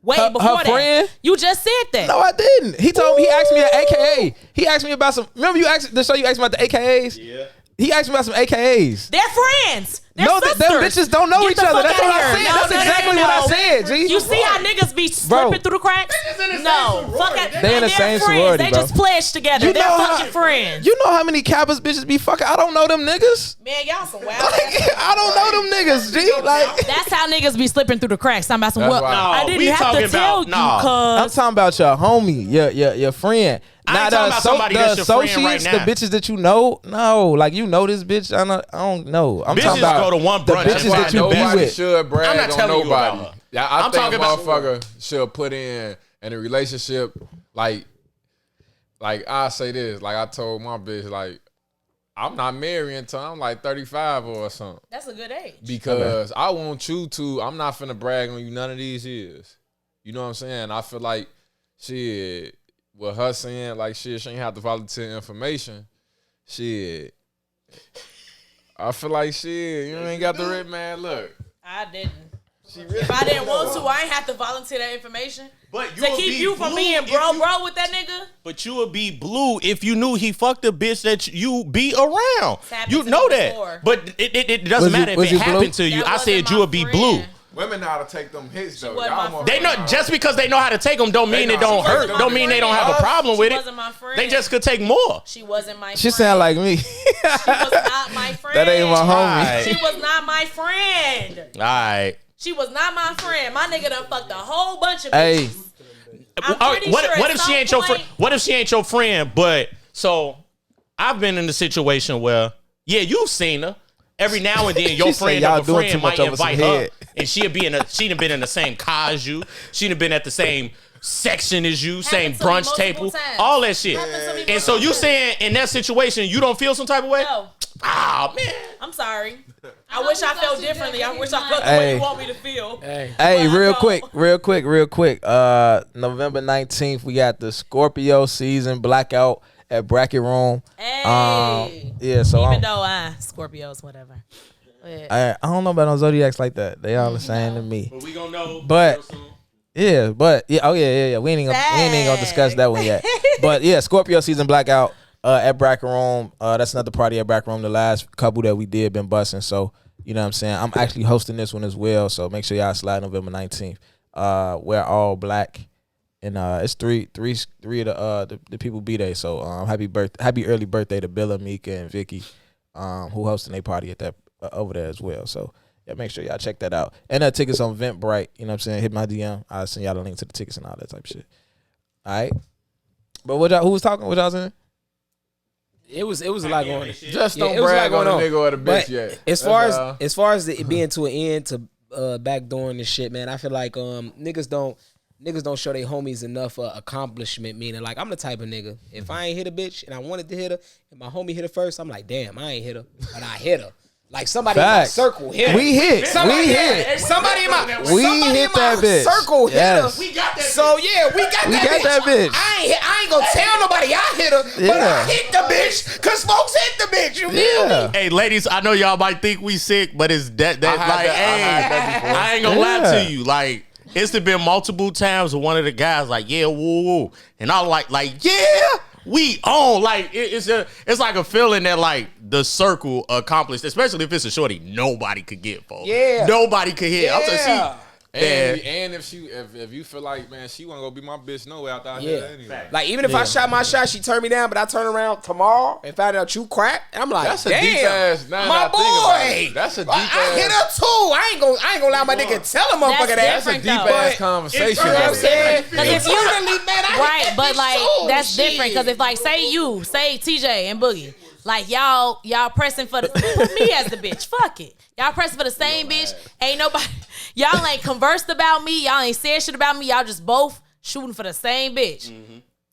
Way Her before that. friend? You just said that. No, I didn't. He told me, he asked me an AKA. He asked me about some. Remember you asked the show you asked me about the AKAs? Yeah. He asked me about some AKAs. They're friends. They're No, sisters. them bitches don't know Get each the other. fuck That's outta what I here. said. No, That's no, exactly no, what I no. said, G. You see how niggas be slipping through the cracks? No. Fuck out. They in the and same they're friends. sorority, They bro. just pledged together. You They're know how- fucking friends. You know how many Kappas bitches be fucking? I don't know them niggas. Man, y'all some wild. I don't know them niggas, G. Like, That's how niggas be slipping through the cracks. I'm about some That's well, why- I No, didn't we have talking to tell about- you, no. I'm talking about your homie, your friend. I ain't talking about somebody the that's your friend associates, right now. the bitches that you know. No, like you know this bitch. I don't know. I'm Bitches talking about go to one the brunch bitches and that you be Nobody with. should brag I'm not on telling you about nobody. her. Yeah, I I'm think talking a about- motherfucker should put in a relationship like I say this. Like I told my bitch, like I'm not marrying until I'm like 35 or something. That's a good age. Because I want you to. I'm not finna brag on you none of these years. You know what I'm saying? I feel like shit. With her saying like shit, she ain't have to volunteer information. Shit. I feel like shit. You ain't got the red man. Look. I didn't. If I didn't want to, I ain't have to volunteer that information. But To keep you from being bro with that nigga. But you would be blue if you knew he fucked a bitch that you be around. happened You to know me that. before. But it doesn't Was you- matter if was it you blue? happened to you. That I wasn't said my you would be friend. blue. Women know how to take them hits though. wasn't Y'all my motherfuckers They know just because they know how to take them don't mean They it know. don't She hurt. wasn't Don't my mean they don't friend. have a problem She with it. wasn't my friend. They just could take more. She wasn't my friend. She sound like me. She was not my friend. That ain't my homie. Alright. She was not my friend. All right. She was not my friend. My nigga done fucked a whole bunch of Hey. bitches. I'm pretty sure What at if she some ain't your friend? point- What if she ain't your friend? But so I've been in the situation where you've seen her. Every now and then, your She say friend y'all of a doing too friend much might over some invite her, head. and she'd done been in the same car as you. She'd have been at the same section as you, same to me brunch multiple table, times. all that shit. Happened to me And so you multiple saying in that situation, you don't feel some type of way? No, Ah, man. I'm sorry. I wish I felt differently. I wish I felt the Hey. way you want me to feel. Hey, Hey, Well, I real quick. November 19th, we got the Scorpio season blackout at Bracket Room. Hey. Yeah, so Even though Scorpios, whatever. But I don't know about no zodiacs like that. They all the same to me. But we gonna know. But- real soon. Yeah, but yeah. We ain't gonna discuss that one yet. But yeah, Scorpio season blackout at Bracket Room. That's another party at Bracket Room. The last couple that we did been busting. So you know what I'm saying. I'm actually hosting this one as well. So make sure y'all slide November 19th. We're all black, and it's three of the people be there. So happy early birthday to Billa, Mika, and Vicky, who hosting a party at that over there as well. So. Yeah, make sure y'all check that out. And tickets on Eventbrite. You know what I'm saying? Hit my DM. I'll send y'all the link to the tickets and all that type of shit. All right. But who was talking? What y'all saying? it was a lot going on. Just Yeah, don't it was a brag lot on a going on. nigga or the bitch But yet. as That's far as it being to an end to backdooring and shit, man, I feel like niggas don't show their homies enough accomplishment. Meaning, like, I'm the type of nigga, if I ain't hit a bitch and I wanted to hit her, and my homie hit her first, I'm like, damn, I ain't hit her, but I hit her. Like somebody in my Facts. circle hit her. We hit. Somebody We hit. Somebody in my We somebody hit in my that bitch. circle Yes. hit her. We got that. So yeah, we got that bitch. I ain't gonna tell nobody I hit her, but I Yeah. hit the bitch because folks hit the bitch. You feel me? Yeah. Hey, ladies, I know y'all might think we sick, but it's that I had like, that- I had that before. I ain't gonna lie Yeah. to you. Like, it's been multiple times where one of the guys like, yeah, woo, woo. And I'm like, yeah, we on. Like, it's like a feeling that like the circle accomplished, especially if it's a shorty nobody could get for. Yeah. Nobody could hit. I'm saying Yeah. And if you feel like, man, she wanna go be my bitch, no way out there Yeah. anyway. Like even if I shot my shot, she turned me down, but I turn around tomorrow and found out you crack. I'm like, That's a damn, deep ass. Now my that I think about it, boy. that's a deep I ass. hit her too. I ain't gonna allow my nigga tell a motherfucker that. That's a different, deep though. ass But- conversation. You know what I'm though. saying? Because if you Internally, man, I hit right, that but bitch like too. that's Shit. different. Because if like say TJ and Boogie, like y'all pressing for the put me as the bitch. Fuck it, y'all pressing for the same bitch. Ain't nobody. Y'all ain't conversed about me. Y'all ain't said shit about me. Y'all just both shooting for the same bitch.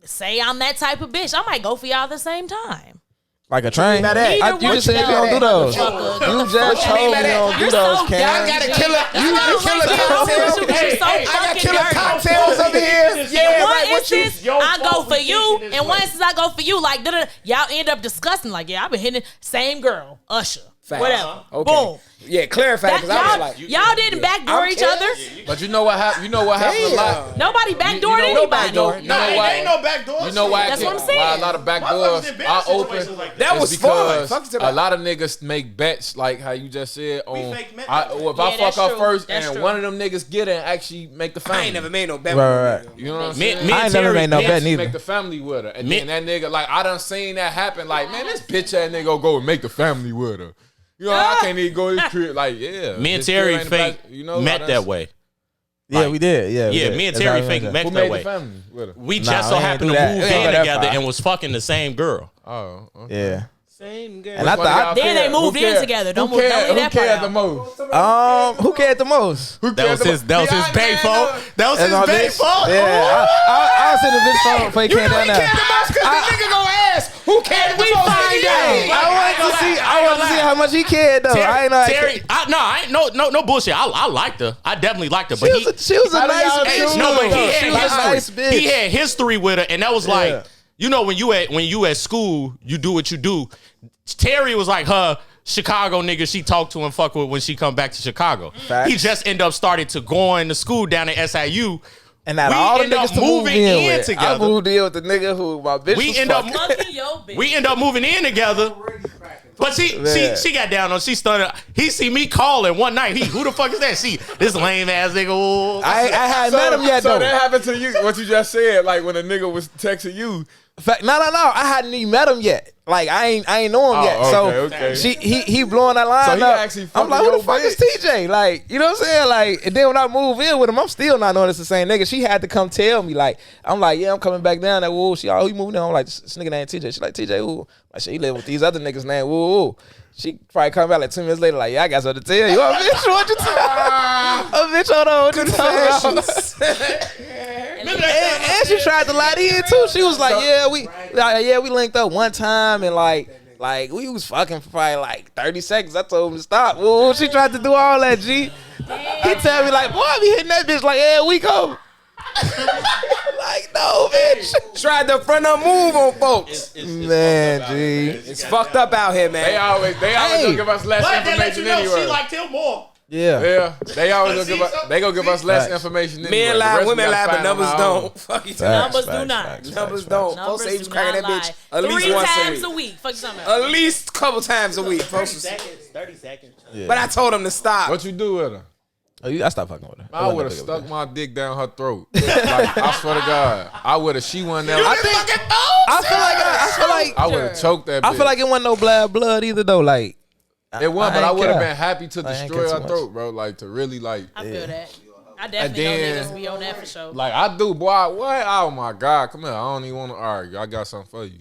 Say I'm that type of bitch. I might go for y'all at the same time. Like a train. About that. You just said you don't do those. You just told me you don't do You're those, so Cam. Y'all gotta kill it. That's You why I don't kill like a being over with cocktail. you, 'cause you're so I got fucking killer dirty. cocktails over here. Yeah, One right. What you? instance, I go for you, and one instance I go for you. Like, y'all end up discussing. Like, yeah, I've been hitting same girl, Usher, Facts. whatever. Okay. Boom. Yeah, clarify That, because I was y'all, like, y'all didn't backdoor I'm each kidding. other. But you know what happened? You know what happened a lot. Nobody backdoored know- anybody. you know why? ain't no back door. You know why? That's what I'm Why saying. a lot of back Motherfuckers doors done been in are situations open. like that is was fun. because Fuck it a lot of niggas make bets like how you just said on. fake met If that I Yeah, fuck that's up true. first That's and true. one of them niggas get it and actually make the family. I ain't never made no bet. Right. You know what I'm Me saying? and I ain't never Terry made no bitch, bet Actually neither. make the family with her, and Me- then that nigga like I done seen that happen. Like man, this bitch ass nigga go and make the family with her. You know I can't even go to this crib. Like yeah, Me and this crib Terry ain't fake about- you know, I met done that s- way. Yeah, Like- we did. Yeah, we Yeah, did. me and That's Terry how we fake met. met Who that made way. the family with her? We Nah, just so we ain't happened do to that. move We ain't in go that together far. and was fucking the same girl. Oh, okay. Yeah. Same girl. And I thought, Then they moved in together. Don't leave that Who part cared the out. most? who cared the most? Who That cared was the his. most? That was his Yeah, bae man, fault. That was That's his my bae bitch. fault. Yeah, I was in the bitch phone before he came down there. Because the nigga gonna ask who cared the most. find out. Hey, I wanted to see how much he cared though. I ain't know. Terry, I ain't no bullshit. I liked her. I definitely liked her. But She was a How do y'all nice do? bitch. no, but he though. had She was a history. nice bitch. He had history with her, and that was like, Yeah. you know, when you at school, you do what you do. Terry was like her Chicago nigga she talked to and fuck with when she come back to Chicago. Facts. He just ended up started to going to school down at SIU. And out We of all the end up niggas to move moving in in with, I together. moved in with the nigga who my bitch We was end up fucking. Fucking your bitch. we end up moving in together. But Man. she got down on. She started. He see me calling one night. Who the fuck is that? This lame ass nigga. Ooh. I hadn't met him yet So though. that happened to you. What you just said, like when a nigga was texting you. No. I hadn't even met him yet. Like I ain't know him Oh, yet. okay. So he blowing that line So he up. actually I'm like, fucking who the fuck your is TJ? Like, you know what I'm saying? Like, and then when I move in with him, I'm still not knowing it's the same nigga. She had to come tell me. Like, I'm like, yeah, I'm coming back down. That woo. She who you moving in? I'm like, this nigga named TJ. She like TJ who? Like, she live with these other niggas named woo. She probably come back like 2 minutes later, like, yeah, I got something to tell you. Oh, bitch, what you tell? Oh, bitch, hold on, what you talking about? And she tried to lie to you too. She was like, we linked up one time and like we was fucking for probably like 30 seconds. I told him to stop. Woo, she tried to do all that, G. He tell me like, boy, I be hitting that bitch like, yeah, we go. Like, no, bitch. Tried to front up move on folks. Man, G. It's fucked up out here, man. They always gonna give us less But they let you information know anyway. she liked him more. Yeah. Yeah, they always gonna See, give us. They gonna give us less information. Anyway. Men The lie, rest we women gotta lie, but find on numbers our own. don't. Fuck you. Numbers do not. Numbers don't. Folks Numbers say he was do cracking not that bitch lie. at least 3 once times a a week. week. Fuck something At else. least a couple times a week. Folks. 30 seconds. But I told him to stop. What you do with her? Oh, I stopped fucking with her. I would have stuck my dick down her throat. Like, I swear to God, I would have. She wasn't there. I feel like I would have choked that bitch. I feel like it wasn't no blood either though. Like it wasn't, but I ain't would have care. been happy to I ain't destroy care her too throat, bro. Like to really like. I feel that. I definitely then- know niggas be on that for sure. Like I do, boy. What? Oh my God! Come here. I don't even want to argue. I got something for you.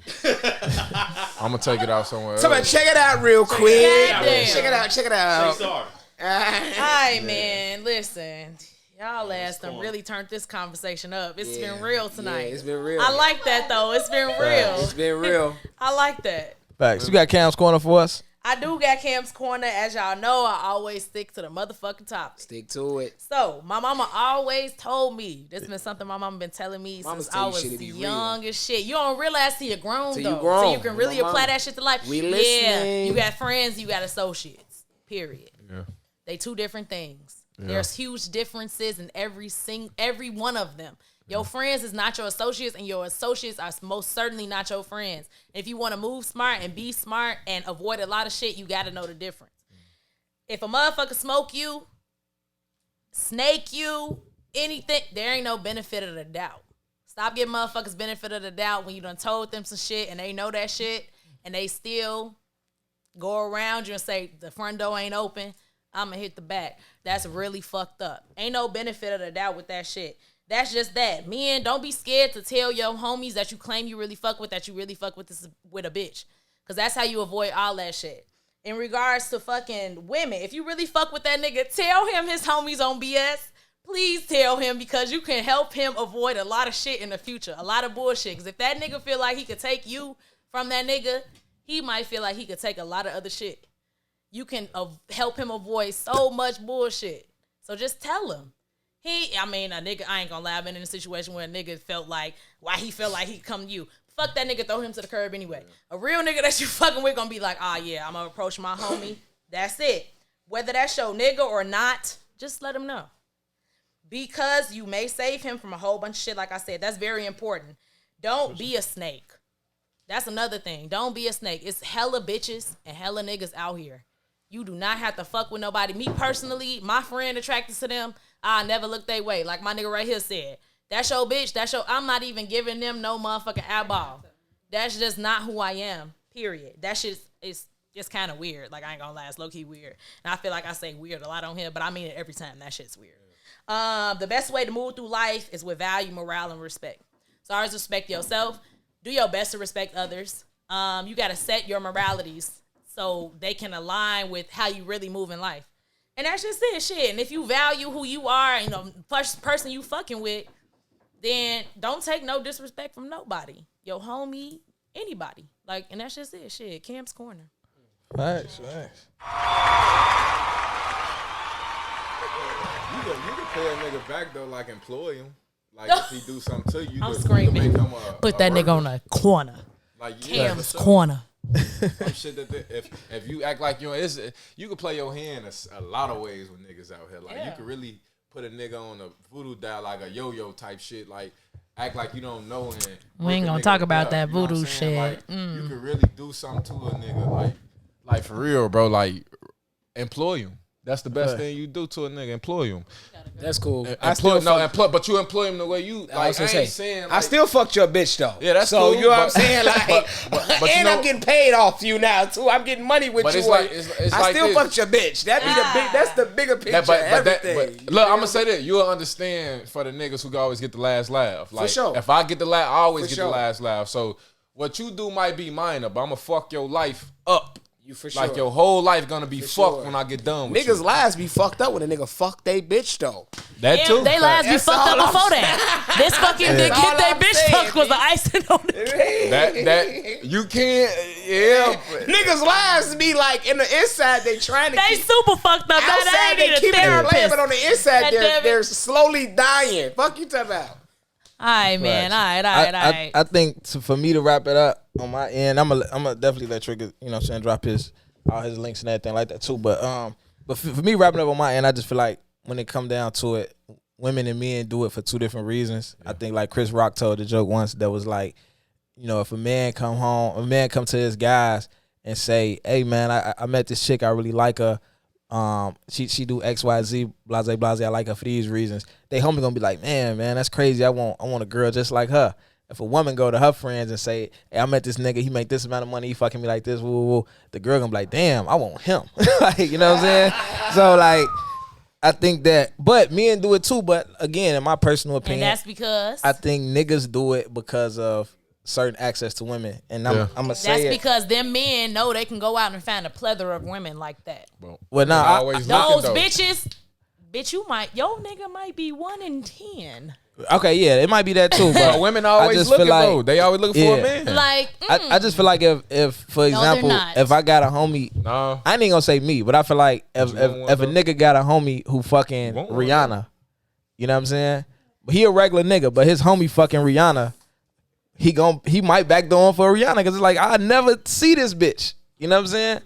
I'm gonna take it out somewhere Somebody else. check it out real quick. Goddamn. Check it out. Check it out. Sorry. Hi, man. Listen, y'all ass done really turned this conversation up. It's been real tonight. it's been real. I like that though. It's been real. It's been real. I like that. facts. You got Cam's corner for us? I do got Cam's Corner. As y'all know, I always stick to the motherfucking topic. Stick to it. So, my mama always told me, this has been something my mama been telling me Mamas since tell I you was shit to be young real. as shit. You don't realize till you're grown, Till though. you grown. So you can really My apply mama. that shit to life. We Yeah, listening. you got friends, you got associates. Period. Yeah. They two different things. Yeah. There's huge differences in every one of them. Your friends is not your associates, and your associates are most certainly not your friends. If you want to move smart and be smart and avoid a lot of shit, you got to know the difference. If a motherfucker smoke you, snake you, anything, there ain't no benefit of the doubt. Stop giving motherfuckers benefit of the doubt when you done told them some shit and they know that shit and they still go around you and say the front door ain't open, I'ma hit the back. That's really fucked up. Ain't no benefit of the doubt with that shit. That's just that. Men, don't be scared to tell your homies that you claim you really fuck with that you really fuck with this with a bitch. Cause that's how you avoid all that shit. In regards to fucking women, if you really fuck with that nigga, tell him his homies on BS. Please tell him, because you can help him avoid a lot of shit in the future. A lot of bullshit. Cause if that nigga feel like he could take you from that nigga, he might feel like he could take a lot of other shit. You can help him avoid so much bullshit. So just tell him. A nigga, I ain't gonna lie, I've been in a situation where a nigga felt like, why he felt like he could come to you. Fuck that nigga, throw him to the curb anyway. A real nigga that you fucking with gonna be like, yeah, I'm gonna approach my homie. That's it. Whether that's your nigga or not, just let him know. Because you may save him from a whole bunch of shit, like I said. That's very important. Don't be a snake. That's another thing. Don't be a snake. It's hella bitches and hella niggas out here. You do not have to fuck with nobody. Me personally, my friend attracted to them, I never look their way. Like my nigga right here said. That's your bitch. I'm not even giving them no motherfucking eyeball. That's just not who I am. Period. That shit is just kind of weird. Like I ain't gonna lie, it's low-key weird. And I feel like I say weird a lot on here, but I mean it every time. That shit's weird. The best way to move through life is with value, morale, and respect. So always respect yourself. Do your best to respect others. You gotta set your moralities so they can align with how you really move in life. And that's just it, shit. And if you value who you are, first person you fucking with, then don't take no disrespect from nobody. Your homie, anybody. And that's just it, shit. Cam's Corner. Facts. You can pay a nigga back though, like employ him. Like if he do something to you, I'm you screaming. can make him Put that nigga on the corner. Like Cam's Corner. Some shit that if you act like you can play your hand a lot of ways with niggas out here. Like you can really put a nigga on a voodoo dial, like a yo-yo type shit. Like act like you don't know. And We ain't gonna talk about that voodoo shit. Like you can really do something to a nigga. Like for real, bro. Like employ him. That's the best thing you do to a nigga. Employ him. That's cool. But you employ him the way you. Like, I ain't saying. I still fucked your bitch though. Yeah, that's so cool. You know what I'm saying? Like, but I'm getting paid off you now too. I'm getting money with you. I still fucked your bitch. That's the bigger picture. Everything. Look, I'm gonna say that you'll understand for the niggas who always get the last laugh. Like, for sure. If I get the last, I always get the last laugh. So what you do might be minor, but I'm gonna fuck your life up. You for sure. Like your whole life gonna be fucked when I get done with Niggas' you. lives be fucked up when a nigga fuck they bitch though. That too. They lives be fucked up before that. This fucking nigga get they bitch fucked was the icing on it. That you can't. Yeah. Niggas' lives be like in the inside they trying to. They super fucked up. Outside they keep it playing, but on the inside they're slowly dying. Fuck you talking about. All right, man. All right. I think for me to wrap it up on my end, I'm gonna definitely let Trigga, drop all his links and everything like that too. But for me wrapping up on my end, I just feel like when it come down to it, women and men do it for two different reasons. Yeah. I think like Chris Rock told the joke once that was like, if a man come to his guys and say, hey man, I met this chick, I really like her. She do XYZ, blase blase. I like her for these reasons. They homie gonna be like, man, that's crazy. I want a girl just like her. If a woman go to her friends and say, hey, I met this nigga, he make this amount of money, he fucking me like this, woo, woo, woo, the girl gonna be like, damn, I want him. Like, you know what I'm saying? So like, I think that, but men do it too. But again, in my personal opinion, and that's because I think niggas do it because of certain access to women, and I'm gonna say that's because them men know they can go out and find a plethora of women like that. Well, now those bitches, bitch, your nigga might be 1 in 10. Okay, yeah, it might be that too. But But women I always just looking feel like, though. They always looking for a Yeah. man. Like, I just feel like if for example, not. if I got a homie, No. I ain't gonna say me, but I feel like if You want one, if a though? nigga got a homie who fucking You want one, Rihanna, you know what I'm saying? He a regular nigga, but his homie fucking Rihanna, he might backdoor him for Rihanna because it's like I never see this bitch. You know what I'm saying?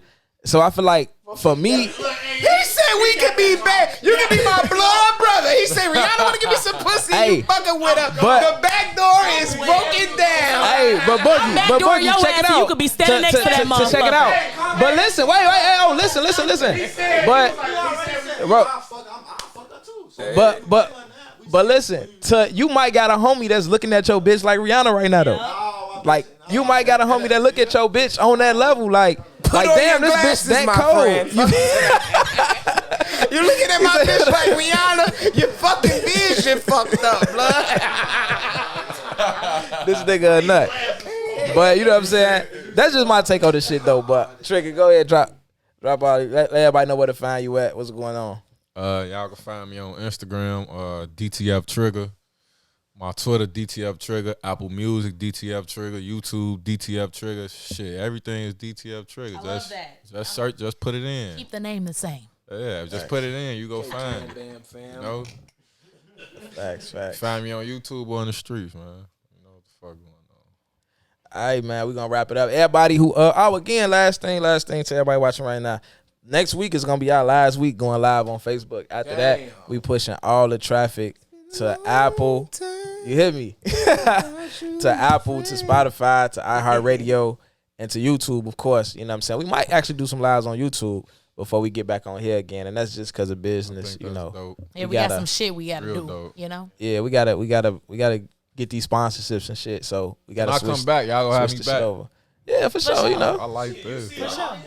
So I feel like for me, He said we could be bad. You can be my blood brother. He said Rihanna want to give me some pussy. Hey, You fucking with her. but- The back door is broken down. hey, but Boogie, backdoor your check it ass, out. you could be standing next to that to check it motherfucker. out. But listen, wait, hey, oh, listen. But listen, you might got a homie that's looking at your bitch like Rihanna right now though. Like you might got a homie that look at your bitch on that level, like on damn, your this bitch glasses, that my cold. friend. You looking at my bitch like Rihanna? Your fucking vision fucked up, blood. This nigga a nut. But you know what I'm saying? That's just my take on this shit though. But Trigga, go ahead, drop all. Let everybody know where to find you at. What's going on? Y'all can find me on Instagram, DTF Trigga. My Twitter, DTF Trigga. Apple Music, DTF Trigga. YouTube, DTF Trigga. Shit, everything is DTF Trigga. I love that. Just search, just put it in. Keep the name the same. Yeah, just put it in. You go find it. Damn, fam. You know? Facts. Find me on YouTube or on the streets, man. You know what the fuck going on. All right, man, we're gonna wrap it up. Everybody who again, last thing to everybody watching right now. Next week is gonna be our last week going live on Facebook. After that, we pushing all the traffic to Apple. You hear me? To Apple, to Spotify, to iHeartRadio, and to YouTube, of course. You know what I'm saying? We might actually do some lives on YouTube before we get back on here again, and that's just because of business, think you that's know. dope. Yeah, we gotta- got some shit we gotta Real do. dope. You know? Yeah, we gotta get these sponsorships and shit. So we gotta When I switch, come back, y'all gonna have switch me the shit back. over. Yeah, for sure. You I know. like this. For sure.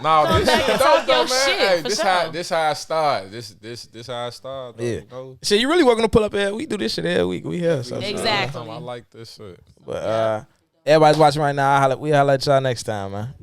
No, this back shit and dope talk though, your man. shit, Hey, for this sure. how I start. This how I start. Though, Yeah. You know? Shit, you really welcome to pull up here. We do this shit every week. We here. So Exactly. I like this shit. But everybody's watching right now. We holla at y'all next time, man.